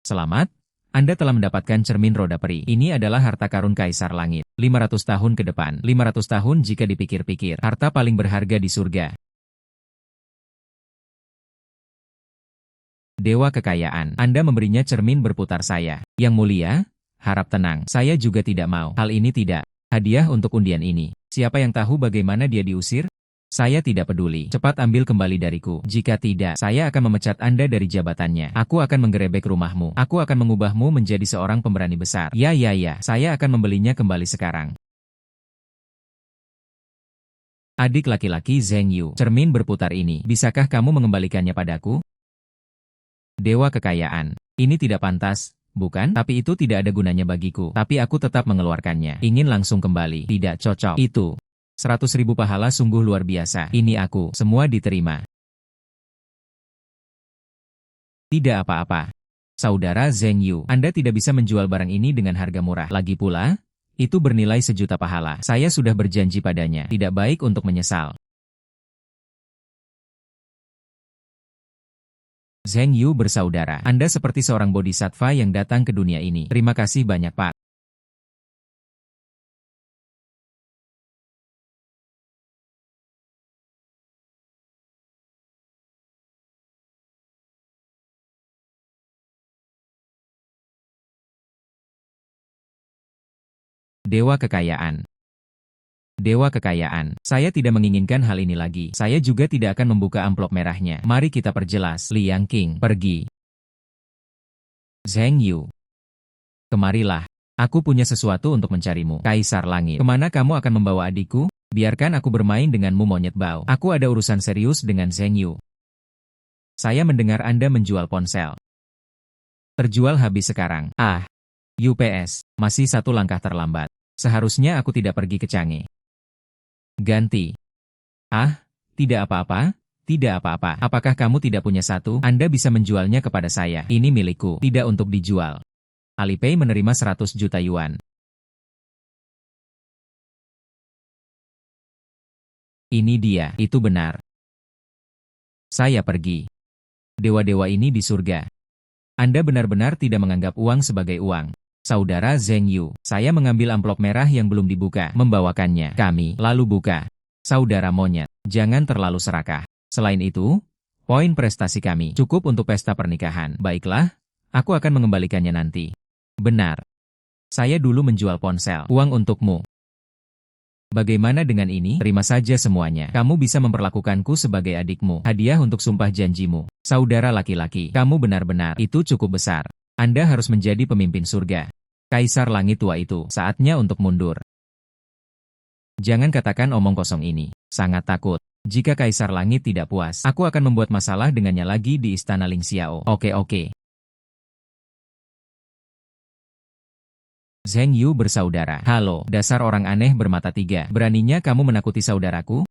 Selamat, Anda telah mendapatkan cermin roda peri. Ini adalah harta karun Kaisar Langit. 500 tahun ke depan. 500 tahun jika dipikir-pikir. Harta paling berharga di surga. Dewa kekayaan. Anda memberinya cermin berputar saya. Yang mulia, harap tenang. Saya juga tidak mau. Hal ini tidak. Hadiah untuk undian ini. Siapa yang tahu bagaimana dia diusir? Saya tidak peduli. Cepat ambil kembali dariku. Jika tidak, saya akan memecat Anda dari jabatannya. Aku akan menggerebek rumahmu. Aku akan mengubahmu menjadi seorang pemberani besar. Ya, saya akan membelinya kembali sekarang. Adik laki-laki Zheng Yu, cermin berputar ini, bisakah kamu mengembalikannya padaku? Dewa kekayaan. Ini tidak pantas, bukan? Tapi itu tidak ada gunanya bagiku. Tapi aku tetap mengeluarkannya. Ingin langsung kembali. Tidak cocok. Itu. 100.000 pahala sungguh luar biasa. Ini aku. Semua diterima. Tidak apa-apa. Saudara Zheng Yu, Anda tidak bisa menjual barang ini dengan harga murah. Lagi pula, Itu bernilai 1.000.000 pahala. Saya sudah berjanji padanya, tidak baik untuk menyesal. Zheng Yu bersaudara, Anda seperti seorang bodhisattva yang datang ke dunia ini. Terima kasih banyak, Pak. Dewa Kekayaan. Dewa Kekayaan, saya tidak menginginkan hal ini lagi. Saya juga tidak akan membuka amplop merahnya. Mari kita perjelas. Liang Qing, pergi. Zheng Yu, kemarilah. Aku punya sesuatu untuk mencarimu. Kaisar Langit, kemana kamu akan membawa adikku? Biarkan aku bermain denganmu, monyet bau. Aku ada urusan serius dengan Zheng Yu. Saya mendengar Anda menjual ponsel. Terjual habis sekarang. Ah, UPS, masih satu langkah terlambat. Seharusnya aku tidak pergi ke Changi. Ganti. Ah, tidak apa-apa, tidak apa-apa. Apakah kamu tidak punya satu? Anda bisa menjualnya kepada saya. Ini milikku, tidak untuk dijual. Alipay menerima 100 juta yuan. Ini dia, itu benar. Saya pergi. Dewa-dewa ini di surga. Anda benar-benar tidak menganggap uang sebagai uang. Saudara Zheng Yu, saya mengambil amplop merah yang belum dibuka, membawakannya. Kami, lalu buka. Saudara monyet, jangan terlalu serakah. Selain itu, poin prestasi kami cukup untuk pesta pernikahan. Baiklah, aku akan mengembalikannya nanti. Benar. Saya dulu menjual ponsel. Uang untukmu. Bagaimana dengan ini? Terima saja semuanya. Kamu bisa memperlakukanku sebagai adikmu. Hadiah untuk sumpah janjimu. Saudara laki-laki, kamu benar-benar, itu cukup besar. Anda harus menjadi pemimpin surga. Kaisar Langit tua itu, saatnya untuk mundur. Jangan katakan omong kosong ini. Sangat takut. Jika Kaisar Langit tidak puas, aku akan membuat masalah dengannya lagi di Istana Ling Xiao. Oke. Zheng Yu bersaudara. Halo, dasar orang aneh bermata tiga. Beraninya kamu menakuti saudaraku?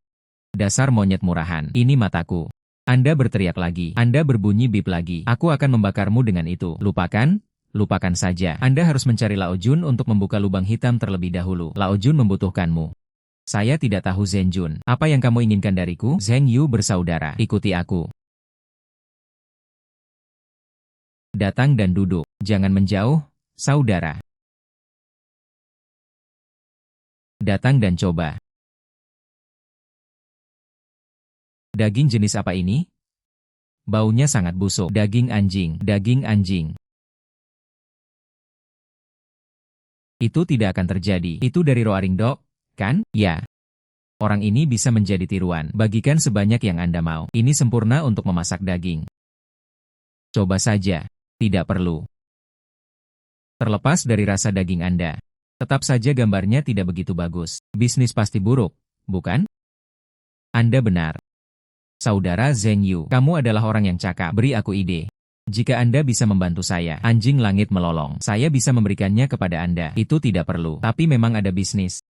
Dasar monyet murahan. Ini mataku. Anda berteriak lagi. Anda berbunyi bip lagi. Aku akan membakarmu dengan itu. Lupakan? Lupakan saja. Anda harus mencari Lao Jun untuk membuka lubang hitam terlebih dahulu. Lao Jun membutuhkanmu. Saya tidak tahu Zheng Jun. Apa yang kamu inginkan dariku? Zheng Yu bersaudara. Ikuti aku. Datang dan duduk. Jangan menjauh, saudara. Datang dan coba. Daging jenis apa ini? Baunya sangat busuk. Daging anjing. Daging anjing. Itu tidak akan terjadi. Itu dari Roaring Dog, kan? Ya. Orang ini bisa menjadi tiruan. Bagikan sebanyak yang Anda mau. Ini sempurna untuk memasak daging. Coba saja. Tidak perlu. Terlepas dari rasa daging Anda. Tetap saja gambarnya tidak begitu bagus. Bisnis pasti buruk, bukan? Anda benar. Saudara Zheng Yu, kamu adalah orang yang cakap. Beri aku ide. Jika Anda bisa membantu saya, anjing langit melolong. Saya bisa memberikannya kepada Anda. Itu tidak perlu. Tapi memang ada bisnis.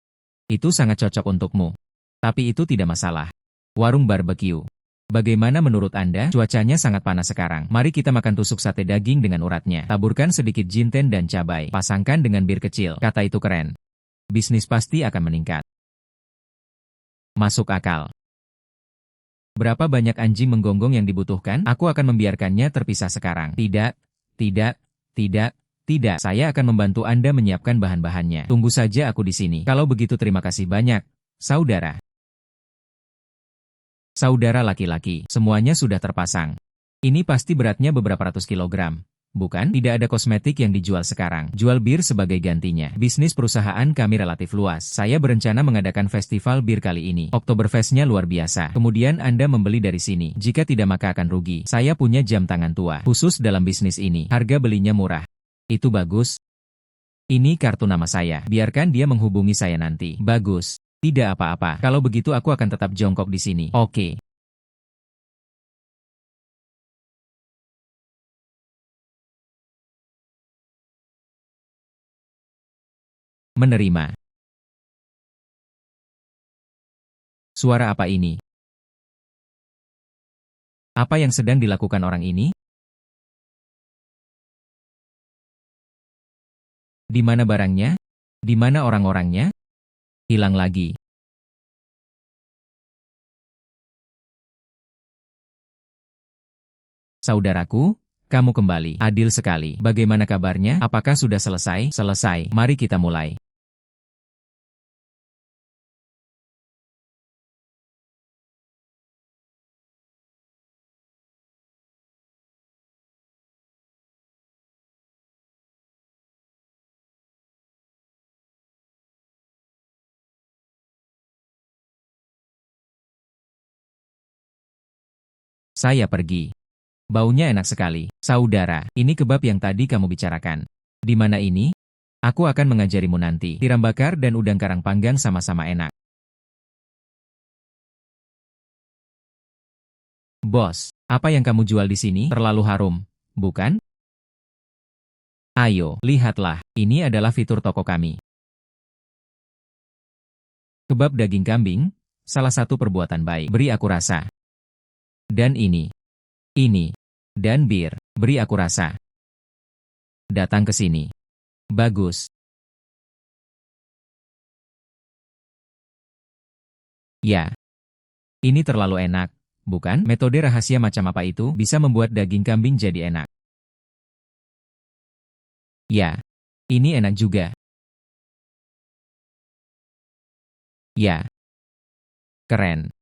Itu sangat cocok untukmu. Tapi itu tidak masalah. Warung barbeque. Bagaimana menurut Anda? Cuacanya sangat panas sekarang. Mari kita makan tusuk sate daging dengan uratnya. Taburkan sedikit jinten dan cabai. Pasangkan dengan bir kecil. Kata itu keren. Bisnis pasti akan meningkat. Masuk akal. Berapa banyak anjing menggonggong yang dibutuhkan? Aku akan membiarkannya terpisah sekarang. Tidak. Saya akan membantu Anda menyiapkan bahan-bahannya. Tunggu saja aku di sini. Kalau begitu terima kasih banyak, saudara. Saudara laki-laki, semuanya sudah terpasang. Ini pasti beratnya beberapa ratus kilogram. Bukan? Tidak ada kosmetik yang dijual sekarang. Jual bir sebagai gantinya. Bisnis perusahaan kami relatif luas. Saya berencana mengadakan festival bir kali ini. Oktoberfestnya luar biasa. Kemudian Anda membeli dari sini. Jika tidak maka akan rugi. Saya punya jam tangan tua. Khusus dalam bisnis ini. Harga belinya murah. Itu bagus. Ini kartu nama saya. Biarkan dia menghubungi saya nanti. Bagus. Tidak apa-apa. Kalau begitu aku akan tetap jongkok di sini. Oke. Menerima. Suara apa ini? Apa yang sedang dilakukan orang ini? Di mana barangnya? Di mana orang-orangnya? Hilang lagi. Saudaraku, kamu kembali. Adil sekali. Bagaimana kabarnya? Apakah sudah selesai? Selesai. Mari kita mulai. Saya pergi. Baunya enak sekali. Saudara, ini kebab yang tadi kamu bicarakan. Di mana ini? Aku akan mengajarimu nanti. Tiram bakar dan udang karang panggang sama-sama enak. Bos, apa yang kamu jual di sini terlalu harum, bukan? Ayo, lihatlah. Ini adalah fitur toko kami. Kebab daging kambing, salah satu perbuatan baik. Beri aku rasa. Dan ini, dan bir. Beri aku rasa. Datang ke sini. Bagus. Ya, ini terlalu enak, bukan? Metode rahasia macam apa itu bisa membuat daging kambing jadi enak. Ya, ini enak juga. Ya, keren.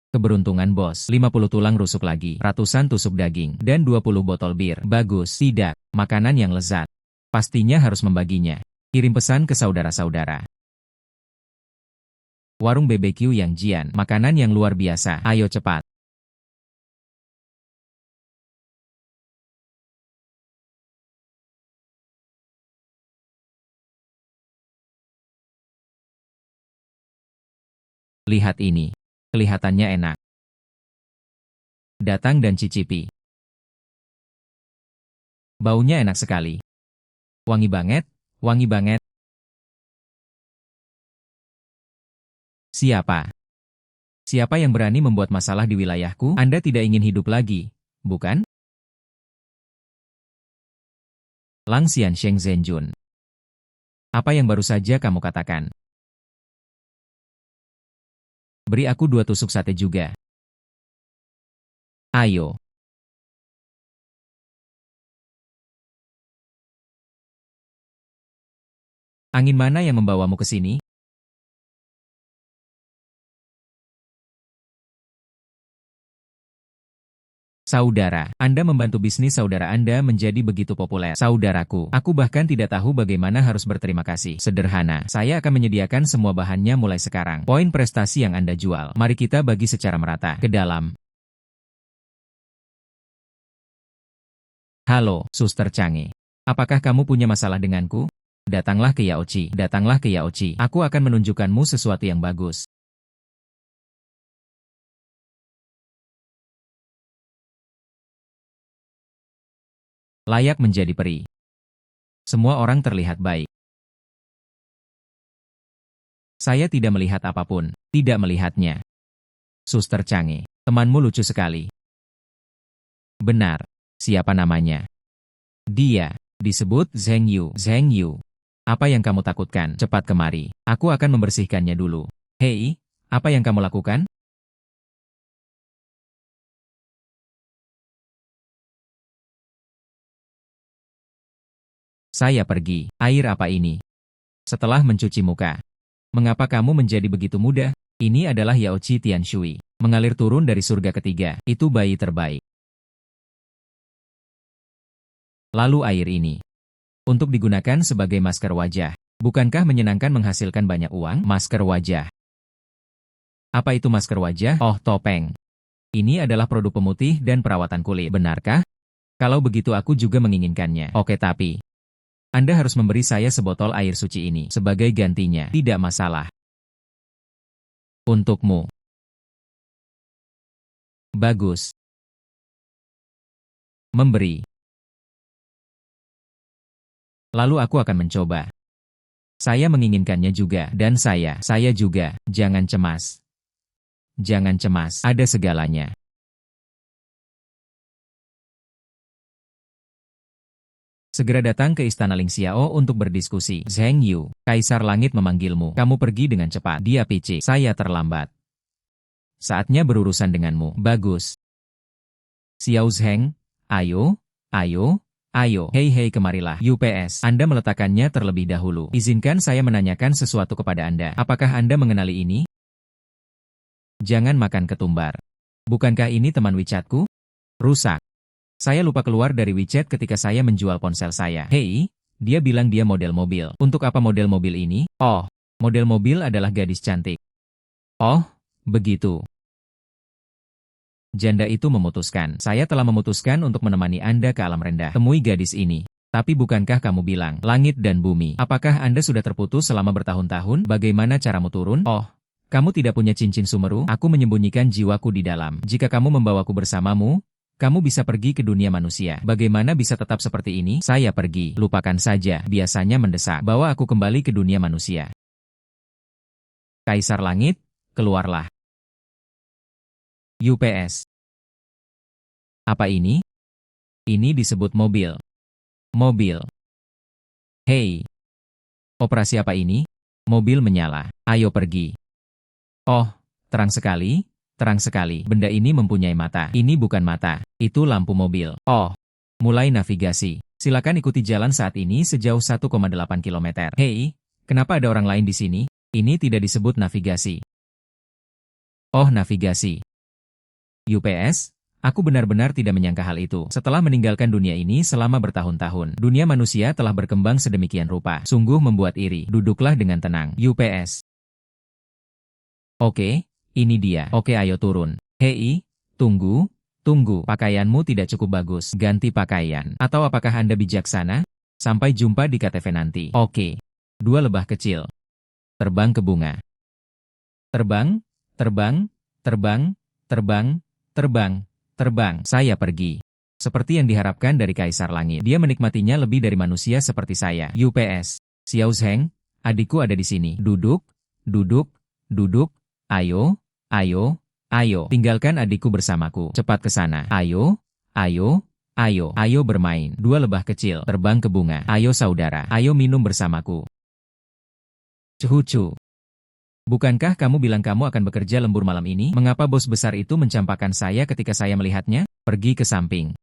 Keberuntungan bos, 50 tulang rusuk lagi, ratusan tusuk daging, dan 20 botol bir. Bagus, tidak, makanan yang lezat. Pastinya harus membaginya. Kirim pesan ke saudara-saudara. Warung BBQ yang Jian, makanan yang luar biasa. Ayo cepat. Lihat ini. Kelihatannya enak. Datang dan cicipi. Baunya enak sekali. Wangi banget, wangi banget. Siapa? Siapa yang berani membuat masalah di wilayahku? Anda tidak ingin hidup lagi, bukan? Lang Xian Sheng Zhenjun. Apa yang baru saja kamu katakan? Beri aku 2 tusuk sate juga. Ayo. Angin mana yang membawamu ke sini? Saudara, Anda membantu bisnis saudara Anda menjadi begitu populer. Saudaraku, aku bahkan tidak tahu bagaimana harus berterima kasih. Sederhana, saya akan menyediakan semua bahannya mulai sekarang. Poin prestasi yang Anda jual, mari kita bagi secara merata. Ke dalam. Halo, Suster Change. Apakah kamu punya masalah denganku? Datanglah ke Yaochi. Datanglah ke Yaochi. Aku akan menunjukkanmu sesuatu yang bagus. Layak menjadi peri. Semua orang terlihat baik. Saya tidak melihat apapun. Tidak melihatnya. Suster Change, temanmu lucu sekali. Benar. Siapa namanya? Dia disebut Zheng Yu. Zheng Yu. Apa yang kamu takutkan? Cepat kemari. Aku akan membersihkannya dulu. Hei, apa yang kamu lakukan? Saya pergi. Air apa ini? Setelah mencuci muka. Mengapa kamu menjadi begitu muda? Ini adalah Yaochi Tianshui. Mengalir turun dari surga ketiga. Itu bayi terbaik. Lalu air ini. Untuk digunakan sebagai masker wajah. Bukankah menyenangkan menghasilkan banyak uang? Masker wajah. Apa itu masker wajah? Oh, topeng. Ini adalah produk pemutih dan perawatan kulit. Benarkah? Kalau begitu aku juga menginginkannya. Oke, tapi Anda harus memberi saya sebotol air suci ini sebagai gantinya. Tidak masalah. Untukmu. Bagus. Memberi. Lalu aku akan mencoba. Saya menginginkannya juga, dan saya juga. Jangan cemas. Jangan cemas, ada segalanya. Segera datang ke Istana Ling Xiao untuk berdiskusi. Zheng Yu, Kaisar Langit memanggilmu. Kamu pergi dengan cepat. Dia picik. Saya terlambat. Saatnya berurusan denganmu. Bagus. Xiao Zheng, ayo, ayo, ayo. Hei kemarilah. UPS. Anda meletakkannya terlebih dahulu. Izinkan saya menanyakan sesuatu kepada Anda. Apakah Anda mengenali ini? Jangan makan ketumbar. Bukankah ini teman WeChatku? Rusak. Saya lupa keluar dari WeChat ketika saya menjual ponsel saya. Hei, dia bilang dia model mobil. Untuk apa model mobil ini? Oh, model mobil adalah gadis cantik. Oh, begitu. Janda itu memutuskan. Saya telah memutuskan untuk menemani Anda ke alam rendah. Temui gadis ini. Tapi bukankah kamu bilang, langit dan bumi? Apakah Anda sudah terputus selama bertahun-tahun? Bagaimana caramu turun? Oh, kamu tidak punya cincin sumeru? Aku menyembunyikan jiwaku di dalam. Jika kamu membawaku bersamamu, kamu bisa pergi ke dunia manusia. Bagaimana bisa tetap seperti ini? Saya pergi. Lupakan saja. Biasanya mendesak. Bawa aku kembali ke dunia manusia. Kaisar Langit, keluarlah. UPS. Apa ini? Ini disebut mobil. Mobil. Hei. Operasi apa ini? Mobil menyala. Ayo pergi. Oh, terang sekali. Terang sekali. Benda ini mempunyai mata. Ini bukan mata. Itu lampu mobil. Oh. Mulai navigasi. Silakan ikuti jalan saat ini sejauh 1,8 km. Hei, kenapa ada orang lain di sini? Ini tidak disebut navigasi. Oh, navigasi. UPS, aku benar-benar tidak menyangka hal itu. Setelah meninggalkan dunia ini selama bertahun-tahun, dunia manusia telah berkembang sedemikian rupa. Sungguh membuat iri. Duduklah dengan tenang. UPS. Oke. Ini dia. Oke, ayo turun. Hei, tunggu, tunggu. Pakaianmu tidak cukup bagus. Ganti pakaian. Atau apakah Anda bijaksana? Sampai jumpa di KTV nanti. Oke. 2 lebah kecil. Terbang ke bunga. Terbang, terbang, terbang, terbang, terbang, terbang. Saya pergi. Seperti yang diharapkan dari Kaisar Langit. Dia menikmatinya lebih dari manusia seperti saya. UPS. Xiao Zheng, adikku ada di sini. Duduk, duduk, duduk. Ayo. Ayo, ayo, tinggalkan adikku bersamaku. Cepat ke sana. Ayo, ayo, ayo, ayo bermain. 2 lebah kecil, terbang ke bunga. Ayo saudara, ayo minum bersamaku. Cucu. Bukankah kamu bilang kamu akan bekerja lembur malam ini? Mengapa bos besar itu mencampakkan saya ketika saya melihatnya? Pergi ke samping.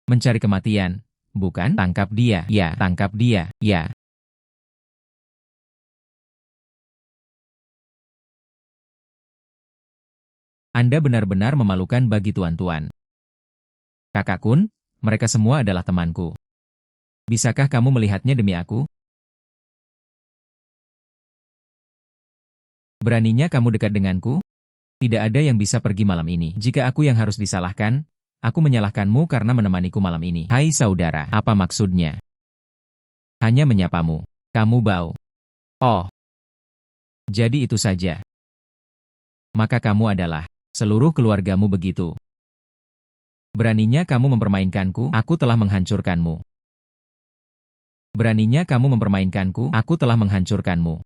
Mencari kematian. Bukan? Tangkap dia. Ya, tangkap dia. Ya. Anda benar-benar memalukan bagi tuan-tuan. Kakak Kun, mereka semua adalah temanku. Bisakah kamu melihatnya demi aku? Beraninya kamu dekat denganku? Tidak ada yang bisa pergi malam ini. Jika aku yang harus disalahkan, aku menyalahkanmu karena menemaniku malam ini. Hai saudara, apa maksudnya? Hanya menyapamu. Kamu bau. Oh. Jadi itu saja. Maka kamu adalah seluruh keluargamu begitu. Beraninya kamu mempermainkanku, aku telah menghancurkanmu. Beraninya kamu mempermainkanku, aku telah menghancurkanmu.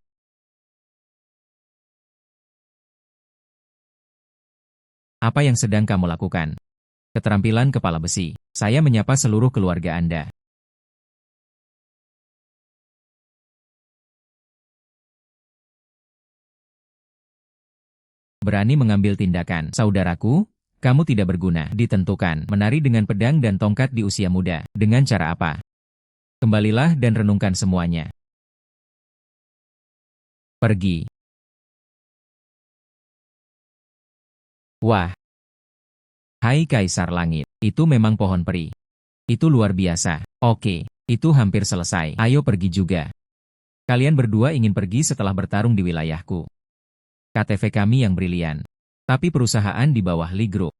Apa yang sedang kamu lakukan? Keterampilan kepala besi. Saya menyapa seluruh keluarga Anda. Berani mengambil tindakan. Saudaraku, kamu tidak berguna. Ditentukan. Menari dengan pedang dan tongkat di usia muda. Dengan cara apa? Kembalilah dan renungkan semuanya. Pergi. Wah. Hai Kaisar Langit. Itu memang pohon peri. Itu luar biasa. Oke. Itu hampir selesai. Ayo pergi juga. Kalian berdua ingin pergi setelah bertarung di wilayahku. KTV kami yang brilian. Tapi perusahaan di bawah Li Group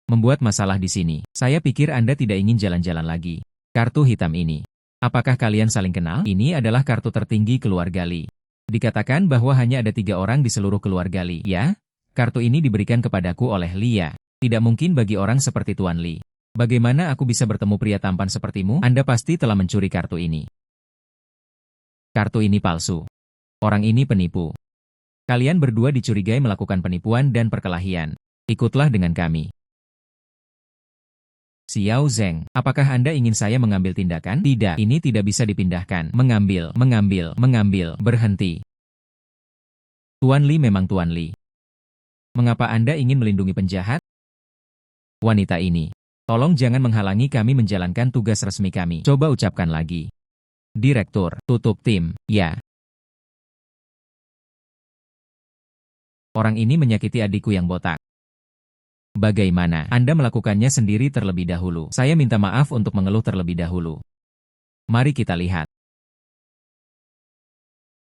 membuat masalah di sini. Saya pikir Anda tidak ingin jalan-jalan lagi. Kartu hitam ini. Apakah kalian saling kenal? Ini adalah kartu tertinggi keluarga Li. Dikatakan bahwa hanya ada 3 orang di seluruh keluarga Li. Ya? Kartu ini diberikan kepadaku oleh Lia. Tidak mungkin bagi orang seperti Tuan Li. Bagaimana aku bisa bertemu pria tampan sepertimu? Anda pasti telah mencuri kartu ini. Kartu ini palsu. Orang ini penipu. Kalian berdua dicurigai melakukan penipuan dan perkelahian. Ikutlah dengan kami. Xiao Zeng, apakah Anda ingin saya mengambil tindakan? Tidak, ini tidak bisa dipindahkan. Mengambil, berhenti. Tuan Li memang Tuan Li. Mengapa Anda ingin melindungi penjahat? Wanita ini, tolong jangan menghalangi kami menjalankan tugas resmi kami. Coba ucapkan lagi. Direktur, tutup tim, ya. Orang ini menyakiti adikku yang botak. Bagaimana Anda melakukannya sendiri terlebih dahulu? Saya minta maaf untuk mengeluh terlebih dahulu. Mari kita lihat.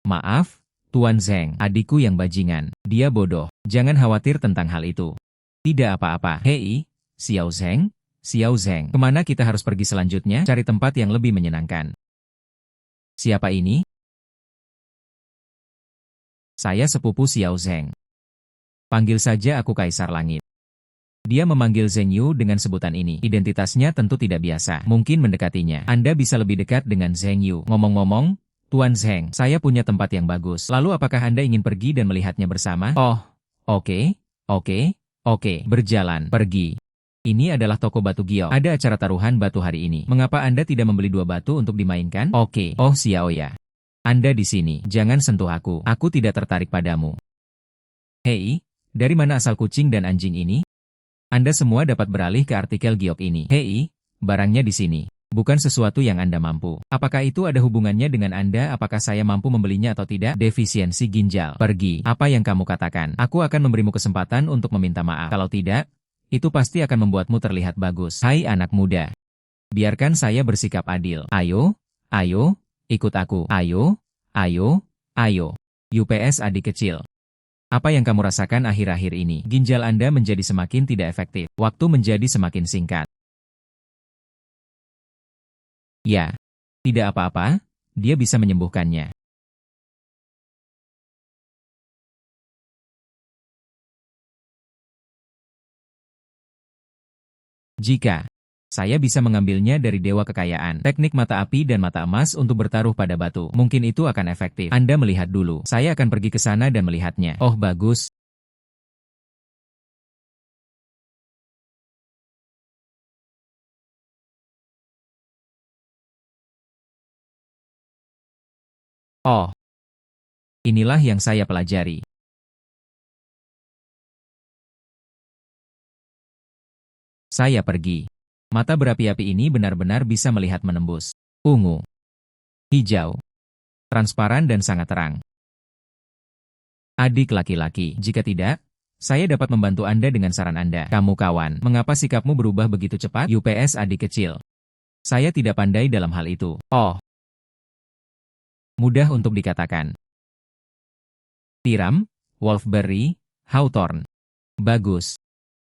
Maaf, Tuan Zeng, adikku yang bajingan. Dia bodoh. Jangan khawatir tentang hal itu. Tidak apa-apa. Hei, Xiao Zeng, kemana kita harus pergi selanjutnya? Cari tempat yang lebih menyenangkan. Siapa ini? Saya sepupu Xiao Zeng. Panggil saja aku Kaisar Langit. Dia memanggil Zeng Yu dengan sebutan ini. Identitasnya tentu tidak biasa. Mungkin mendekatinya. Anda bisa lebih dekat dengan Zeng Yu. Ngomong-ngomong, Tuan Zeng, saya punya tempat yang bagus. Lalu apakah Anda ingin pergi dan melihatnya bersama? Oh, oke. Berjalan, pergi. Ini adalah toko batu giok. Ada acara taruhan batu hari ini. Mengapa Anda tidak membeli 2 batu untuk dimainkan? Oke. Oh, Xiao ya. Anda di sini. Jangan sentuh aku. Aku tidak tertarik padamu. Hei, dari mana asal kucing dan anjing ini? Anda semua dapat beralih ke artikel giok ini. Hei, barangnya di sini. Bukan sesuatu yang Anda mampu. Apakah itu ada hubungannya dengan Anda? Apakah saya mampu membelinya atau tidak? Defisiensi ginjal. Pergi. Apa yang kamu katakan? Aku akan memberimu kesempatan untuk meminta maaf. Kalau tidak, itu pasti akan membuatmu terlihat bagus. Hai anak muda. Biarkan saya bersikap adil. Ayo, ikut aku. Ayo. UPS adik kecil. Apa yang kamu rasakan akhir-akhir ini? Ginjal Anda menjadi semakin tidak efektif. Waktu menjadi semakin singkat. Ya, tidak apa-apa, dia bisa menyembuhkannya. Jika saya bisa mengambilnya dari Dewa Kekayaan, teknik mata api dan mata emas untuk bertaruh pada batu, mungkin itu akan efektif. Anda melihat dulu. Saya akan pergi ke sana dan melihatnya. Oh, bagus. Oh, inilah yang saya pelajari. Saya pergi. Mata berapi-api ini benar-benar bisa melihat menembus. Ungu, hijau, transparan dan sangat terang. Adik laki-laki, jika tidak, saya dapat membantu Anda dengan saran Anda. Kamu kawan, mengapa sikapmu berubah begitu cepat? UPS adik kecil. Saya tidak pandai dalam hal itu. Oh, mudah untuk dikatakan. Tiram, Wolfberry, Hawthorn. Bagus.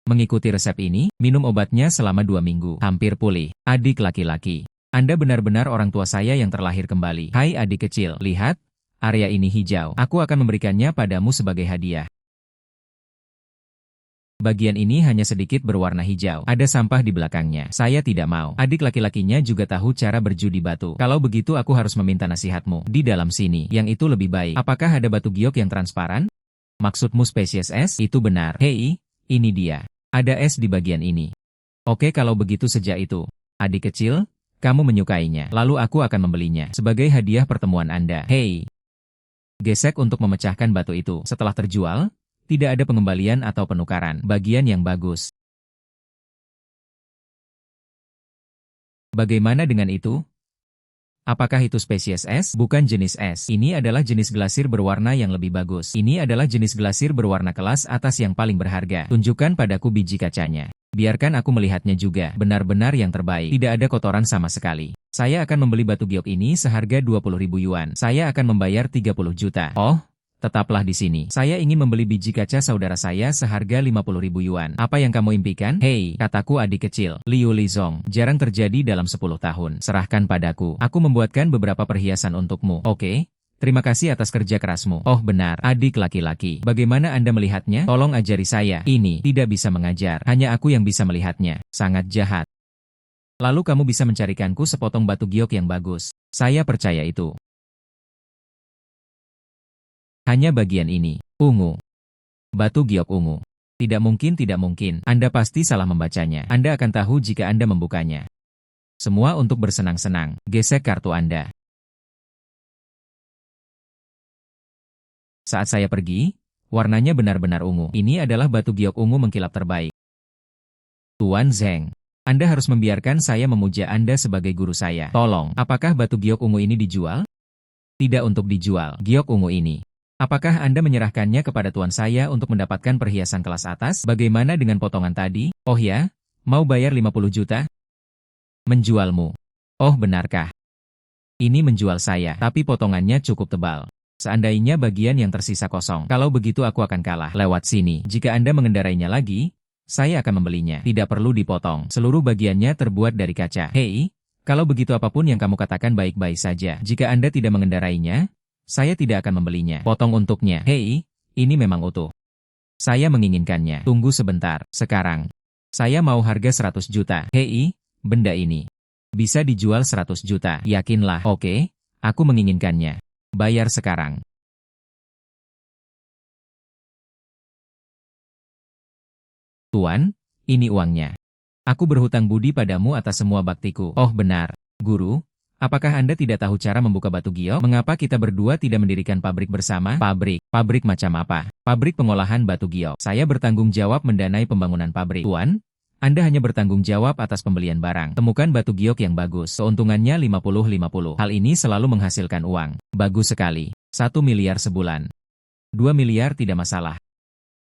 Mengikuti resep ini, minum obatnya selama 2 minggu. Hampir pulih. Adik laki-laki. Anda benar-benar orang tua saya yang terlahir kembali. Hai adik kecil, lihat. Area ini hijau. Aku akan memberikannya padamu sebagai hadiah. Bagian ini hanya sedikit berwarna hijau. Ada sampah di belakangnya. Saya tidak mau. Adik laki-lakinya juga tahu cara berjudi batu. Kalau begitu aku harus meminta nasihatmu. Di dalam sini, yang itu lebih baik. Apakah ada batu giok yang transparan? Maksudmu spesies es? Itu benar. Hei, ini dia. Ada es di bagian ini. Oke kalau begitu sejak itu. Adik kecil, kamu menyukainya. Lalu aku akan membelinya. Sebagai hadiah pertemuan Anda. Hei. Gesek untuk memecahkan batu itu. Setelah terjual, tidak ada pengembalian atau penukaran. Bagian yang bagus. Bagaimana dengan itu? Apakah itu spesies es? Bukan jenis es. Ini adalah jenis glasir berwarna yang lebih bagus. Ini adalah jenis glasir berwarna kelas atas yang paling berharga. Tunjukkan padaku biji kacanya. Biarkan aku melihatnya juga. Benar-benar yang terbaik. Tidak ada kotoran sama sekali. Saya akan membeli batu giok ini seharga 20.000 yuan. Saya akan membayar 30 juta. Oh, tetaplah di sini. Saya ingin membeli biji kaca saudara saya seharga 50.000 yuan. Apa yang kamu impikan? Hei, kataku adik kecil. Liu Lizong. Jarang terjadi dalam 10 tahun. Serahkan padaku. Aku membuatkan beberapa perhiasan untukmu. Oke? Terima kasih atas kerja kerasmu. Oh benar, adik laki-laki. Bagaimana Anda melihatnya? Tolong ajari saya. Ini tidak bisa mengajar. Hanya aku yang bisa melihatnya. Sangat jahat. Lalu kamu bisa mencarikanku sepotong batu giok yang bagus. Saya percaya itu. Hanya bagian ini. Ungu. Batu giok ungu. Tidak mungkin, tidak mungkin. Anda pasti salah membacanya. Anda akan tahu jika Anda membukanya. Semua untuk bersenang-senang. Gesek kartu Anda. Saat saya pergi, warnanya benar-benar ungu. Ini adalah batu giok ungu mengkilap terbaik. Tuan Zheng, Anda harus membiarkan saya memuja Anda sebagai guru saya. Tolong, apakah batu giok ungu ini dijual? Tidak untuk dijual. Giok ungu ini. Apakah Anda menyerahkannya kepada tuan saya untuk mendapatkan perhiasan kelas atas? Bagaimana dengan potongan tadi? Oh ya, mau bayar 50 juta? Menjualmu. Oh benarkah? Ini menjual saya, tapi potongannya cukup tebal. Seandainya bagian yang tersisa kosong, kalau begitu aku akan kalah. Lewat sini, jika Anda mengendarainya lagi, saya akan membelinya. Tidak perlu dipotong, seluruh bagiannya terbuat dari kaca. Hei, kalau begitu apapun yang kamu katakan baik-baik saja. Jika Anda tidak mengendarainya, saya tidak akan membelinya. Potong untuknya. Hei, ini memang utuh. Saya menginginkannya. Tunggu sebentar, sekarang. Saya mau harga 100 juta. Hei, benda ini. Bisa dijual 100 juta. Yakinlah. Oke, aku menginginkannya. Bayar sekarang. Tuan, ini uangnya. Aku berhutang budi padamu atas semua baktiku. Oh benar, guru. Apakah Anda tidak tahu cara membuka batu giok? Mengapa kita berdua tidak mendirikan pabrik bersama? Pabrik? Pabrik macam apa? Pabrik pengolahan batu giok. Saya bertanggung jawab mendanai pembangunan pabrik. Tuan, Anda hanya bertanggung jawab atas pembelian barang. Temukan batu giok yang bagus. Keuntungannya 50-50. Hal ini selalu menghasilkan uang. Bagus sekali. 1 miliar sebulan. 2 miliar tidak masalah.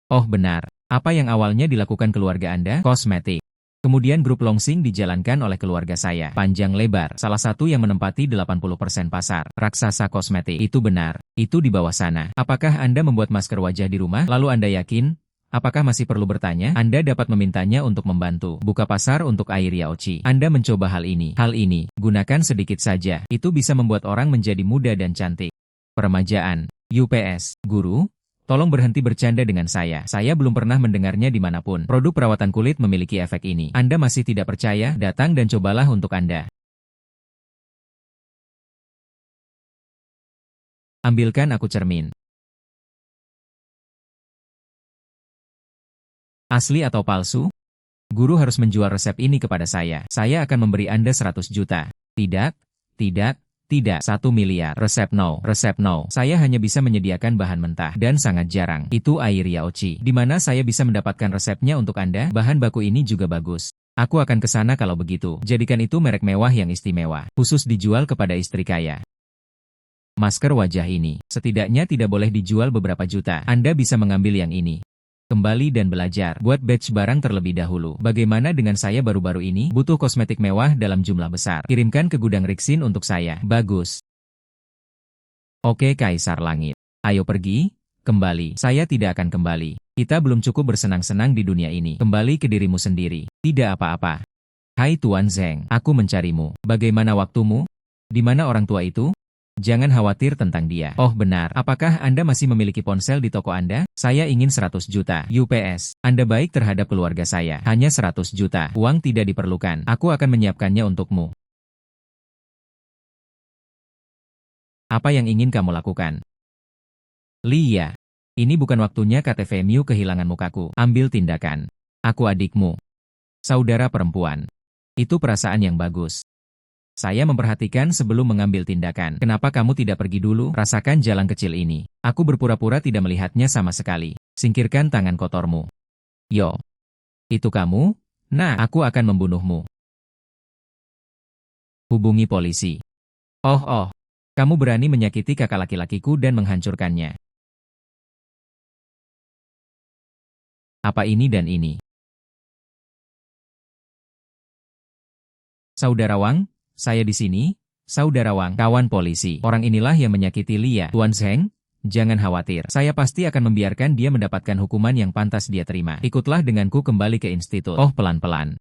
Oh benar. Apa yang awalnya dilakukan keluarga Anda? Kosmetik. Kemudian grup Longsing dijalankan oleh keluarga saya. Panjang lebar, salah satu yang menempati 80% pasar. Raksasa kosmetik. Itu benar. Itu di bawah sana. Apakah Anda membuat masker wajah di rumah? Lalu Anda yakin? Apakah masih perlu bertanya? Anda dapat memintanya untuk membantu. Buka pasar untuk air Yaochi. Anda mencoba hal ini. Hal ini, gunakan sedikit saja. Itu bisa membuat orang menjadi muda dan cantik. Peremajaan. UPS. Guru? Tolong berhenti bercanda dengan saya. Saya belum pernah mendengarnya dimanapun. Produk perawatan kulit memiliki efek ini. Anda masih tidak percaya? Datang dan cobalah untuk Anda. Ambilkan aku cermin. Asli atau palsu? Guru harus menjual resep ini kepada saya. Saya akan memberi Anda 100 juta. Tidak, tidak, tidak. 1 miliar. Resep no. Resep no. Saya hanya bisa menyediakan bahan mentah. Dan sangat jarang. Itu air Yaochi. Di mana saya bisa mendapatkan resepnya untuk Anda? Bahan baku ini juga bagus. Aku akan ke sana kalau begitu. Jadikan itu merek mewah yang istimewa. Khusus dijual kepada istri kaya. Masker wajah ini. Setidaknya tidak boleh dijual beberapa juta. Anda bisa mengambil yang ini. Kembali dan belajar. Buat batch barang terlebih dahulu. Bagaimana dengan saya baru-baru ini? Butuh kosmetik mewah dalam jumlah besar. Kirimkan ke gudang Rixin untuk saya. Bagus. Oke Kaisar Langit. Ayo pergi. Kembali. Saya tidak akan kembali. Kita belum cukup bersenang-senang di dunia ini. Kembali ke dirimu sendiri. Tidak apa-apa. Hai Tuan Zheng. Aku mencarimu. Bagaimana waktumu? Di mana orang tua itu? Jangan khawatir tentang dia. Oh benar, apakah Anda masih memiliki ponsel di toko Anda? Saya ingin 100 juta. UPS, Anda baik terhadap keluarga saya. Hanya 100 juta. Uang tidak diperlukan. Aku akan menyiapkannya untukmu. Apa yang ingin kamu lakukan? Lia, ini bukan waktunya KTVMU kehilangan mukaku. Ambil tindakan. Aku adikmu. Saudara perempuan. Itu perasaan yang bagus. Saya memperhatikan sebelum mengambil tindakan. Kenapa kamu tidak pergi dulu? Rasakan jalan kecil ini. Aku berpura-pura tidak melihatnya sama sekali. Singkirkan tangan kotormu. Yo. Itu kamu? Nah, aku akan membunuhmu. Hubungi polisi. Oh. Kamu berani menyakiti kakak laki-lakiku dan menghancurkannya. Apa ini dan ini? Saudara Wang? Saya di sini, Saudara Wang, kawan polisi. Orang inilah yang menyakiti Lia. Tuan Zheng, jangan khawatir. Saya pasti akan membiarkan dia mendapatkan hukuman yang pantas dia terima. Ikutlah denganku kembali ke institut. Oh, pelan-pelan.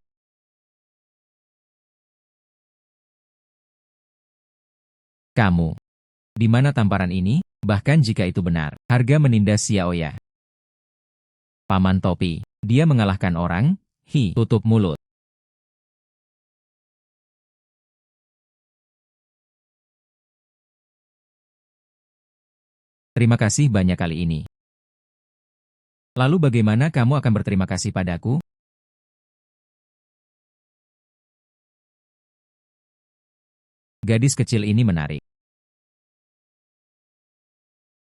Kamu. Di mana tamparan ini? Bahkan jika itu benar, harga menindas Xiaoya. Paman Topi. Dia mengalahkan orang? Tutup mulut. Terima kasih banyak kali ini. Lalu bagaimana kamu akan berterima kasih padaku? Gadis kecil ini menarik.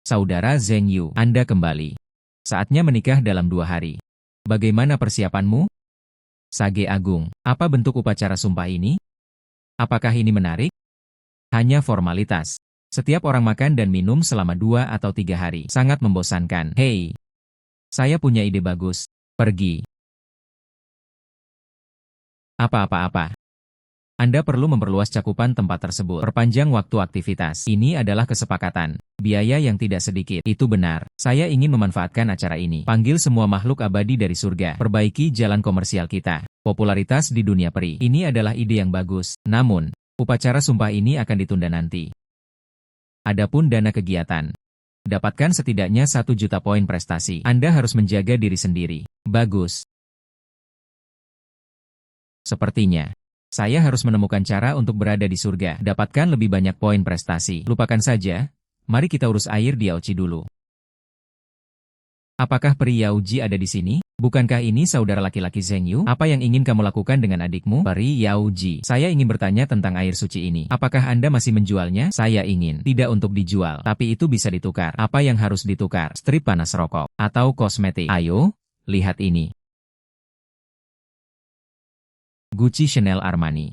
Saudara Zheng Yu, Anda kembali. Saatnya menikah dalam 2 hari. Bagaimana persiapanmu? Sage Agung, apa bentuk upacara sumpah ini? Apakah ini menarik? Hanya formalitas. Setiap orang makan dan minum selama 2 atau 3 hari. Sangat membosankan. Hei, saya punya ide bagus. Pergi. Apa-apa-apa. Anda perlu memperluas cakupan tempat tersebut. Perpanjang waktu aktivitas. Ini adalah kesepakatan. Biaya yang tidak sedikit. Itu benar. Saya ingin memanfaatkan acara ini. Panggil semua makhluk abadi dari surga. Perbaiki jalan komersial kita. Popularitas di dunia peri. Ini adalah ide yang bagus. Namun, upacara sumpah ini akan ditunda nanti. Adapun dana kegiatan. Dapatkan setidaknya 1 juta poin prestasi. Anda harus menjaga diri sendiri. Bagus. Sepertinya. Saya harus menemukan cara untuk berada di surga. Dapatkan lebih banyak poin prestasi. Lupakan saja. Mari kita urus air di Yaoji dulu. Apakah peri Yaoji ada di sini? Bukankah ini saudara laki-laki Zheng Yu? Apa yang ingin kamu lakukan dengan adikmu? Peri Yaoji. Saya ingin bertanya tentang air suci ini. Apakah Anda masih menjualnya? Saya ingin. Tidak untuk dijual. Tapi itu bisa ditukar. Apa yang harus ditukar? Strip panas rokok. Atau kosmetik. Ayo, lihat ini. Gucci, Chanel, Armani.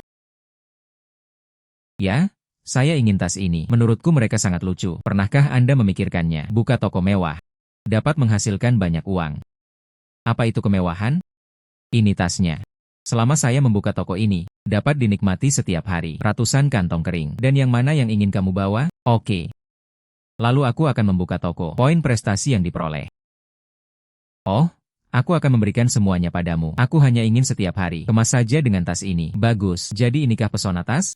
Ya, saya ingin tas ini. Menurutku mereka sangat lucu. Pernahkah Anda memikirkannya? Buka toko mewah. Dapat menghasilkan banyak uang. Apa itu kemewahan? Ini tasnya. Selama saya membuka toko ini, dapat dinikmati setiap hari. Ratusan kantong kering. Dan yang mana yang ingin kamu bawa? Oke. Lalu aku akan membuka toko. Poin prestasi yang diperoleh. Oh, aku akan memberikan semuanya padamu. Aku hanya ingin setiap hari. Kemas saja dengan tas ini. Bagus. Jadi inikah pesona tas?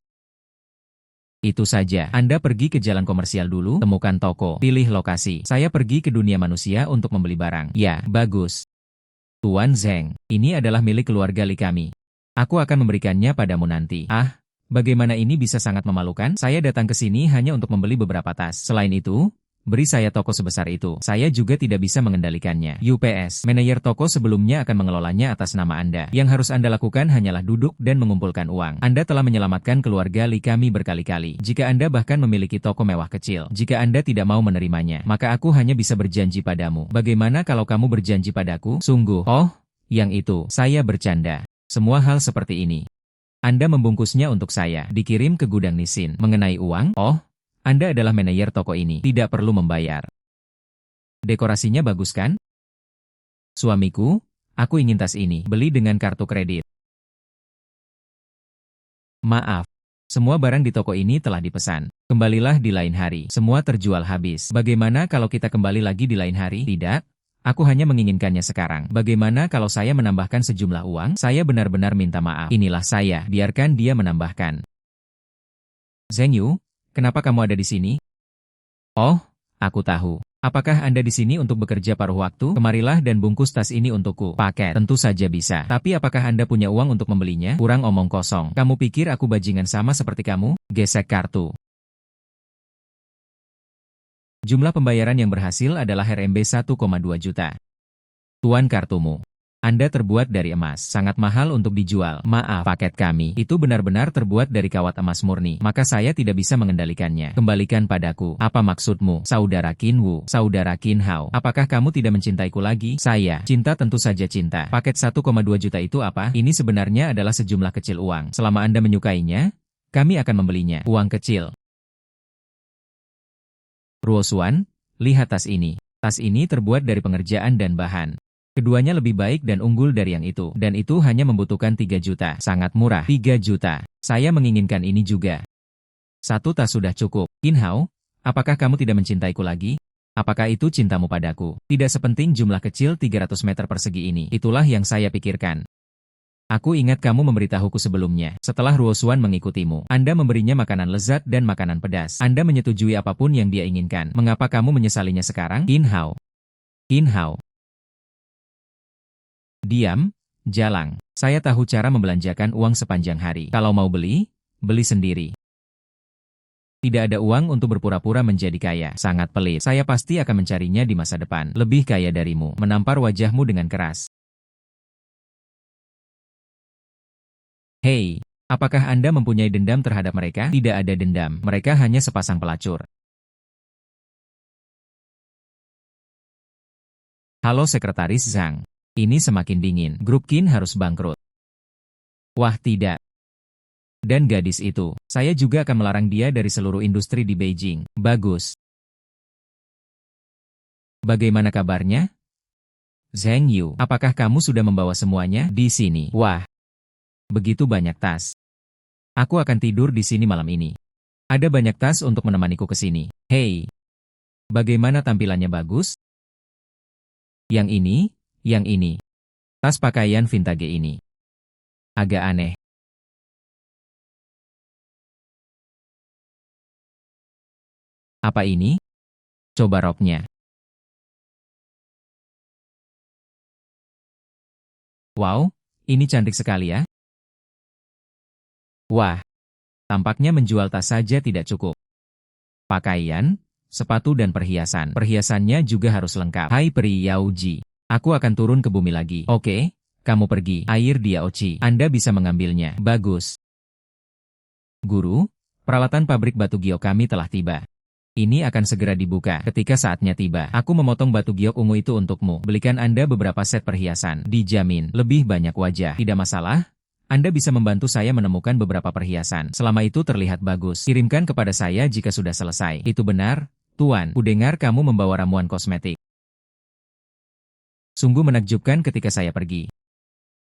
Itu saja. Anda pergi ke jalan komersial dulu, temukan toko, pilih lokasi. Saya pergi ke dunia manusia untuk membeli barang. Ya, bagus. Tuan Zheng, ini adalah milik keluarga Li kami. Aku akan memberikannya padamu nanti. Ah, bagaimana ini bisa sangat memalukan? Saya datang ke sini hanya untuk membeli beberapa tas. Selain itu, beri saya toko sebesar itu. Saya juga tidak bisa mengendalikannya. UPS, manajer toko sebelumnya akan mengelolanya atas nama Anda. Yang harus Anda lakukan hanyalah duduk dan mengumpulkan uang. Anda telah menyelamatkan keluarga Li kami berkali-kali. Jika Anda bahkan memiliki toko mewah kecil, jika Anda tidak mau menerimanya, maka aku hanya bisa berjanji padamu. Bagaimana kalau kamu berjanji padaku? Sungguh, oh, yang itu, saya bercanda. Semua hal seperti ini. Anda membungkusnya untuk saya, dikirim ke gudang Nissin. Mengenai uang, oh, Anda adalah manajer toko ini, tidak perlu membayar. Dekorasinya bagus kan? Suamiku, aku ingin tas ini, beli dengan kartu kredit. Maaf, semua barang di toko ini telah dipesan. Kembalilah di lain hari, semua terjual habis. Bagaimana kalau kita kembali lagi di lain hari? Tidak, aku hanya menginginkannya sekarang. Bagaimana kalau saya menambahkan sejumlah uang? Saya benar-benar minta maaf. Inilah saya, biarkan dia menambahkan. Zheng Yu, kenapa kamu ada di sini? Oh, aku tahu. Apakah Anda di sini untuk bekerja paruh waktu? Kemarilah dan bungkus tas ini untukku. Paket. Tentu saja bisa. Tapi apakah Anda punya uang untuk membelinya? Kurang omong kosong. Kamu pikir aku bajingan sama seperti kamu? Gesek kartu. Jumlah pembayaran yang berhasil adalah RMB 1,2 juta. Tuan, kartumu. Anda terbuat dari emas, sangat mahal untuk dijual. Maaf, paket kami itu benar-benar terbuat dari kawat emas murni, maka saya tidak bisa mengendalikannya. Kembalikan padaku. Apa maksudmu, saudara Qin Wu, saudara Qin Hao? Apakah kamu tidak mencintaiku lagi? Saya, cinta tentu saja cinta. Paket 1,2 juta itu apa? Ini sebenarnya adalah sejumlah kecil uang. Selama Anda menyukainya, kami akan membelinya. Uang kecil. Ruosuan, lihat tas ini. Tas ini terbuat dari pengerjaan dan bahan. Keduanya lebih baik dan unggul dari yang itu. Dan itu hanya membutuhkan 3 juta. Sangat murah. 3 juta. Saya menginginkan ini juga. 1 tas sudah cukup. Qin Hao, apakah kamu tidak mencintaiku lagi? Apakah itu cintamu padaku? Tidak sepenting jumlah kecil 300 meter persegi ini. Itulah yang saya pikirkan. Aku ingat kamu memberitahuku sebelumnya. Setelah Ruosuan mengikutimu, Anda memberinya makanan lezat dan makanan pedas. Anda menyetujui apapun yang dia inginkan. Mengapa kamu menyesalinya sekarang? Qin Hao. Qin Hao. Diam, jalang. Saya tahu cara membelanjakan uang sepanjang hari. Kalau mau beli, beli sendiri. Tidak ada uang untuk berpura-pura menjadi kaya. Sangat pelit. Saya pasti akan mencarinya di masa depan. Lebih kaya darimu. Menampar wajahmu dengan keras. Hei, apakah Anda mempunyai dendam terhadap mereka? Tidak ada dendam. Mereka hanya sepasang pelacur. Halo Sekretaris Zhang. Ini semakin dingin. Grup Qin harus bangkrut. Wah tidak. Dan gadis itu, saya juga akan melarang dia dari seluruh industri di Beijing. Bagus. Bagaimana kabarnya? Zheng Yu, apakah kamu sudah membawa semuanya di sini? Wah, begitu banyak tas. Aku akan tidur di sini malam ini. Ada banyak tas untuk menemaniku ke sini. Hei, bagaimana tampilannya bagus? Yang ini. Tas pakaian vintage ini. Agak aneh. Apa ini? Coba roknya. Wow, ini cantik sekali ya. Wah, tampaknya menjual tas saja tidak cukup. Pakaian, sepatu dan perhiasan. Perhiasannya juga harus lengkap. Hai Peri Yaoji, aku akan turun ke bumi lagi. Oke, kamu pergi. Air Diaochi, Anda bisa mengambilnya. Bagus. Guru, peralatan pabrik batu giok kami telah tiba. Ini akan segera dibuka. Ketika saatnya tiba, aku memotong batu giok ungu itu untukmu. Belikan Anda beberapa set perhiasan. Dijamin, lebih banyak wajah. Tidak masalah? Anda bisa membantu saya menemukan beberapa perhiasan. Selama itu terlihat bagus. Kirimkan kepada saya jika sudah selesai. Itu benar, Tuan. Kudengar kamu membawa ramuan kosmetik. Sungguh menakjubkan ketika saya pergi.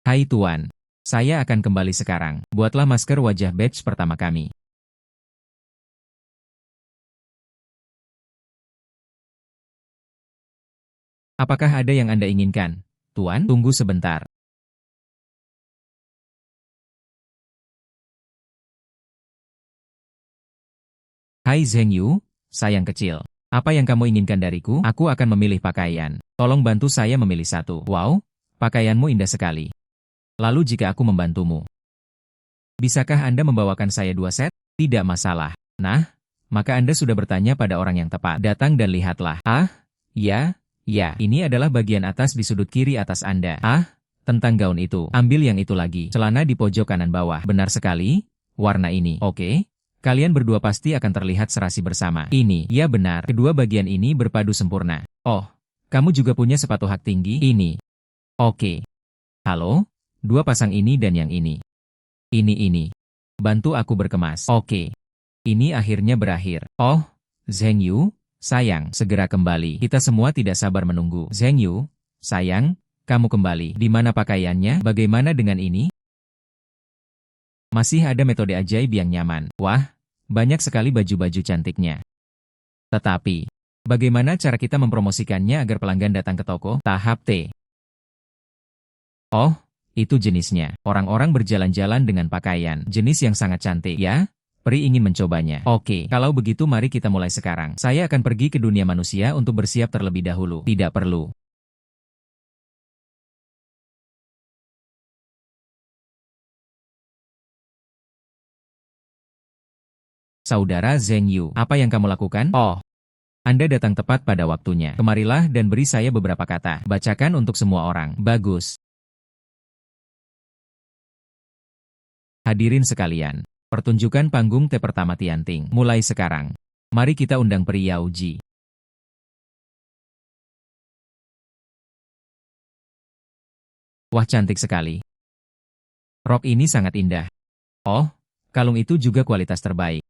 Hai Tuan. Saya akan kembali sekarang. Buatlah masker wajah batch pertama kami. Apakah ada yang Anda inginkan? Tuan, tunggu sebentar. Hai Zheng Yu, sayang kecil. Apa yang kamu inginkan dariku? Aku akan memilih pakaian. Tolong bantu saya memilih satu. Wow, pakaianmu indah sekali. Lalu jika aku membantumu, bisakah Anda membawakan saya 2 set? Tidak masalah. Nah, maka Anda sudah bertanya pada orang yang tepat. Datang dan lihatlah. Ah, ya. Ya, ini adalah bagian atas di sudut kiri atas Anda. Ah, tentang gaun itu. Ambil yang itu lagi. Celana di pojok kanan bawah. Benar sekali. Warna ini. Oke. Kalian berdua pasti akan terlihat serasi bersama. Ini. Ya benar. Kedua bagian ini berpadu sempurna. Oh, kamu juga punya sepatu hak tinggi? Ini. Oke. Halo? 2 pasang ini dan yang ini. Ini. Bantu aku berkemas. Oke. Ini akhirnya berakhir. Oh, Zheng Yu. Sayang, segera kembali. Kita semua tidak sabar menunggu. Zheng Yu, sayang, kamu kembali. Di mana pakaiannya? Bagaimana dengan ini? Masih ada metode ajaib yang nyaman. Wah, banyak sekali baju-baju cantiknya. Tetapi, bagaimana cara kita mempromosikannya agar pelanggan datang ke toko? Tahap T. Oh, itu jenisnya. Orang-orang berjalan-jalan dengan pakaian. Jenis yang sangat cantik, ya? Peri ingin mencobanya. Oke, kalau begitu mari kita mulai sekarang. Saya akan pergi ke dunia manusia untuk bersiap terlebih dahulu. Tidak perlu. Saudara Zheng Yu, apa yang kamu lakukan? Oh, Anda datang tepat pada waktunya. Kemarilah dan beri saya beberapa kata. Bacakan untuk semua orang. Bagus. Hadirin sekalian, pertunjukan panggung T pertama Tianting. Mulai sekarang. Mari kita undang Peri Yaoji. Wah cantik sekali. Rok ini sangat indah. Oh, kalung itu juga kualitas terbaik.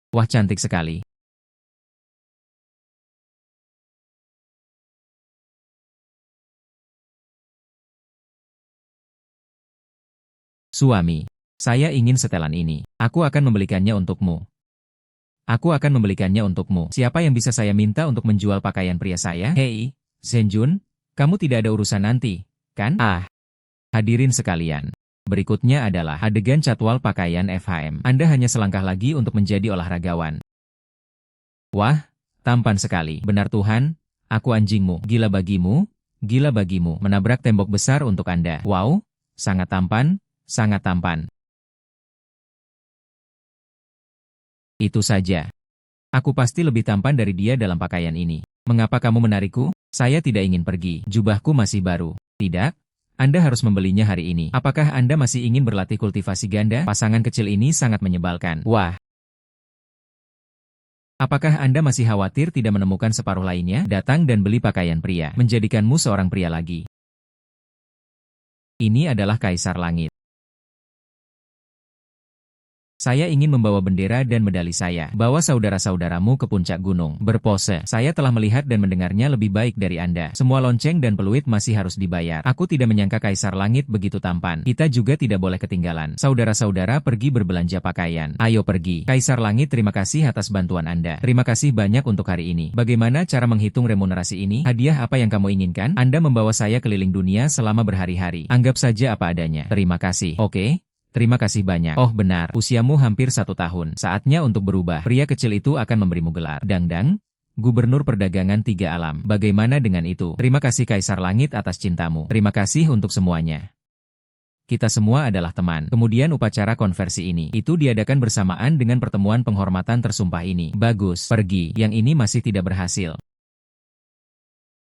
Wah cantik sekali. Suami, saya ingin setelan ini. Aku akan membelikannya untukmu. Aku akan membelikannya untukmu. Siapa yang bisa saya minta untuk menjual pakaian pria saya? Hei, Zhenjun, kamu tidak ada urusan nanti, kan? Ah, hadirin sekalian. Berikutnya adalah adegan jadwal pakaian FHM. Anda hanya selangkah lagi untuk menjadi olahragawan. Wah, tampan sekali. Benar Tuhan, aku anjingmu. Gila bagimu, gila bagimu. Menabrak tembok besar untuk Anda. Wow, sangat tampan, sangat tampan. Itu saja. Aku pasti lebih tampan dari dia dalam pakaian ini. Mengapa kamu menarikku? Saya tidak ingin pergi. Jubahku masih baru. Tidak? Anda harus membelinya hari ini. Apakah Anda masih ingin berlatih kultivasi ganda? Pasangan kecil ini sangat menyebalkan. Wah. Apakah Anda masih khawatir tidak menemukan separuh lainnya? Datang dan beli pakaian pria. Menjadikanmu seorang pria lagi. Ini adalah Kaisar Langit. Saya ingin membawa bendera dan medali saya. Bawa saudara-saudaramu ke puncak gunung. Berpose. Saya telah melihat dan mendengarnya lebih baik dari Anda. Semua lonceng dan peluit masih harus dibayar. Aku tidak menyangka Kaisar Langit begitu tampan. Kita juga tidak boleh ketinggalan. Saudara-saudara pergi berbelanja pakaian. Ayo pergi. Kaisar Langit, terima kasih atas bantuan Anda. Terima kasih banyak untuk hari ini. Bagaimana cara menghitung remunerasi ini? Hadiah apa yang kamu inginkan? Anda membawa saya keliling dunia selama berhari-hari. Anggap saja apa adanya. Terima kasih. Oke? Terima kasih banyak. Oh benar, usiamu hampir 1 tahun. Saatnya untuk berubah. Pria kecil itu akan memberimu gelar. Dangdang, Gubernur Perdagangan 3 Alam. Bagaimana dengan itu? Terima kasih Kaisar Langit atas cintamu. Terima kasih untuk semuanya. Kita semua adalah teman. Kemudian upacara konversi ini. Itu diadakan bersamaan dengan pertemuan penghormatan tersumpah ini. Bagus. Pergi. Yang ini masih tidak berhasil.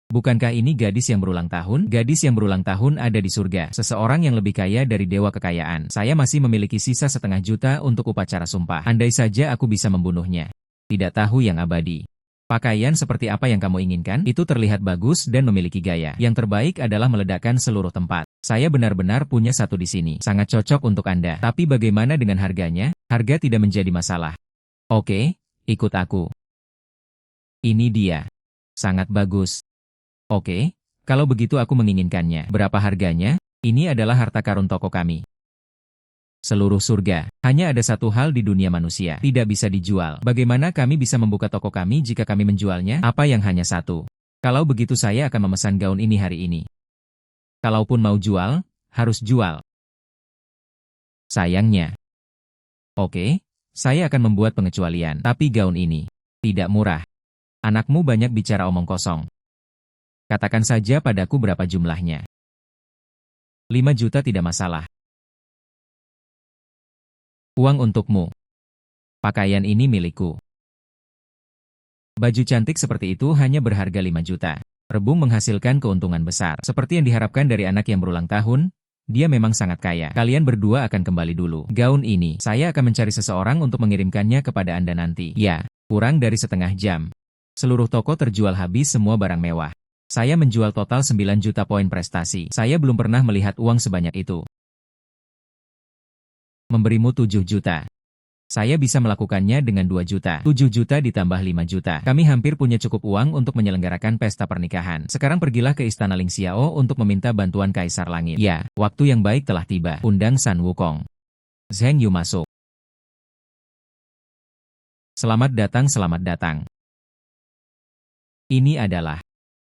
Bukankah ini gadis yang berulang tahun? Gadis yang berulang tahun ada di surga. Seseorang yang lebih kaya dari dewa kekayaan. Saya masih memiliki sisa 500 juta untuk upacara sumpah. Andai saja aku bisa membunuhnya. Tidak tahu yang abadi. Pakaian seperti apa yang kamu inginkan? Itu terlihat bagus dan memiliki gaya. Yang terbaik adalah meledakkan seluruh tempat. Saya benar-benar punya satu di sini. Sangat cocok untuk Anda. Tapi bagaimana dengan harganya? Harga tidak menjadi masalah. Oke, ikut aku. Ini dia. Sangat bagus. Oke, kalau begitu aku menginginkannya. Berapa harganya? Ini adalah harta karun toko kami. Seluruh surga. Hanya ada satu hal di dunia manusia. Tidak bisa dijual. Bagaimana kami bisa membuka toko kami jika kami menjualnya? Apa yang hanya satu? Kalau begitu saya akan memesan gaun ini hari ini. Kalaupun mau jual, harus jual. Sayangnya. Oke, saya akan membuat pengecualian. Tapi gaun ini tidak murah. Anakmu banyak bicara omong kosong. Katakan saja padaku berapa jumlahnya. 5 juta tidak masalah. Uang untukmu. Pakaian ini milikku. Baju cantik seperti itu hanya berharga 5 juta. Rebung menghasilkan keuntungan besar. Seperti yang diharapkan dari anak yang berulang tahun, dia memang sangat kaya. Kalian berdua akan kembali dulu. Gaun ini, saya akan mencari seseorang untuk mengirimkannya kepada Anda nanti. Ya, kurang dari setengah jam. Seluruh toko terjual habis semua barang mewah. Saya menjual total 9 juta poin prestasi. Saya belum pernah melihat uang sebanyak itu. Memberimu 7 juta. Saya bisa melakukannya dengan 2 juta. 7 juta ditambah 5 juta. Kami hampir punya cukup uang untuk menyelenggarakan pesta pernikahan. Sekarang pergilah ke Istana Ling Xiao untuk meminta bantuan Kaisar Langit. Ya, waktu yang baik telah tiba. Undang San Wukong. Zheng Yu masuk. Selamat datang, selamat datang. Ini adalah...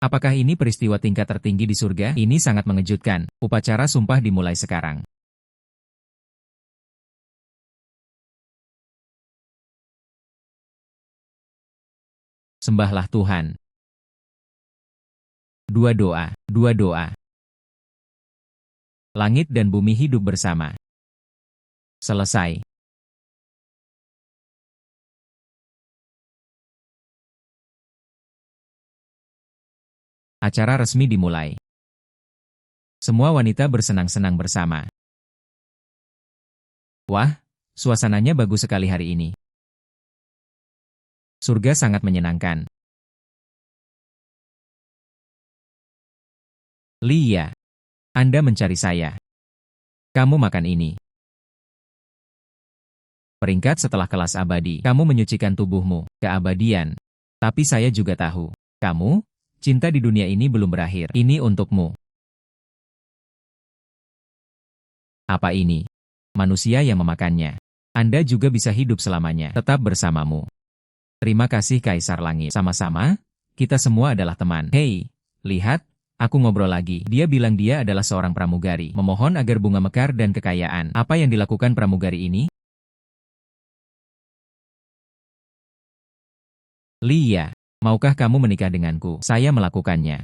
Apakah ini peristiwa tingkat tertinggi di surga? Ini sangat mengejutkan. Upacara sumpah dimulai sekarang. Sembahlah Tuhan. Dua doa, dua doa. Langit dan bumi hidup bersama. Selesai. Acara resmi dimulai. Semua wanita bersenang-senang bersama. Wah, suasananya bagus sekali hari ini. Surga sangat menyenangkan. Lia, Anda mencari saya. Kamu makan ini. Peringkat setelah kelas abadi. Kamu menyucikan tubuhmu, keabadian. Tapi saya juga tahu. Kamu, cinta di dunia ini belum berakhir. Ini untukmu. Apa ini? Manusia yang memakannya. Anda juga bisa hidup selamanya. Tetap bersamamu. Terima kasih Kaisar Langit. Sama-sama, kita semua adalah teman. Hei, lihat, Aku ngobrol lagi. Dia bilang dia adalah seorang pramugari. Memohon agar bunga mekar dan kekayaan. Apa yang dilakukan pramugari ini? Lia, maukah kamu menikah denganku? Saya melakukannya.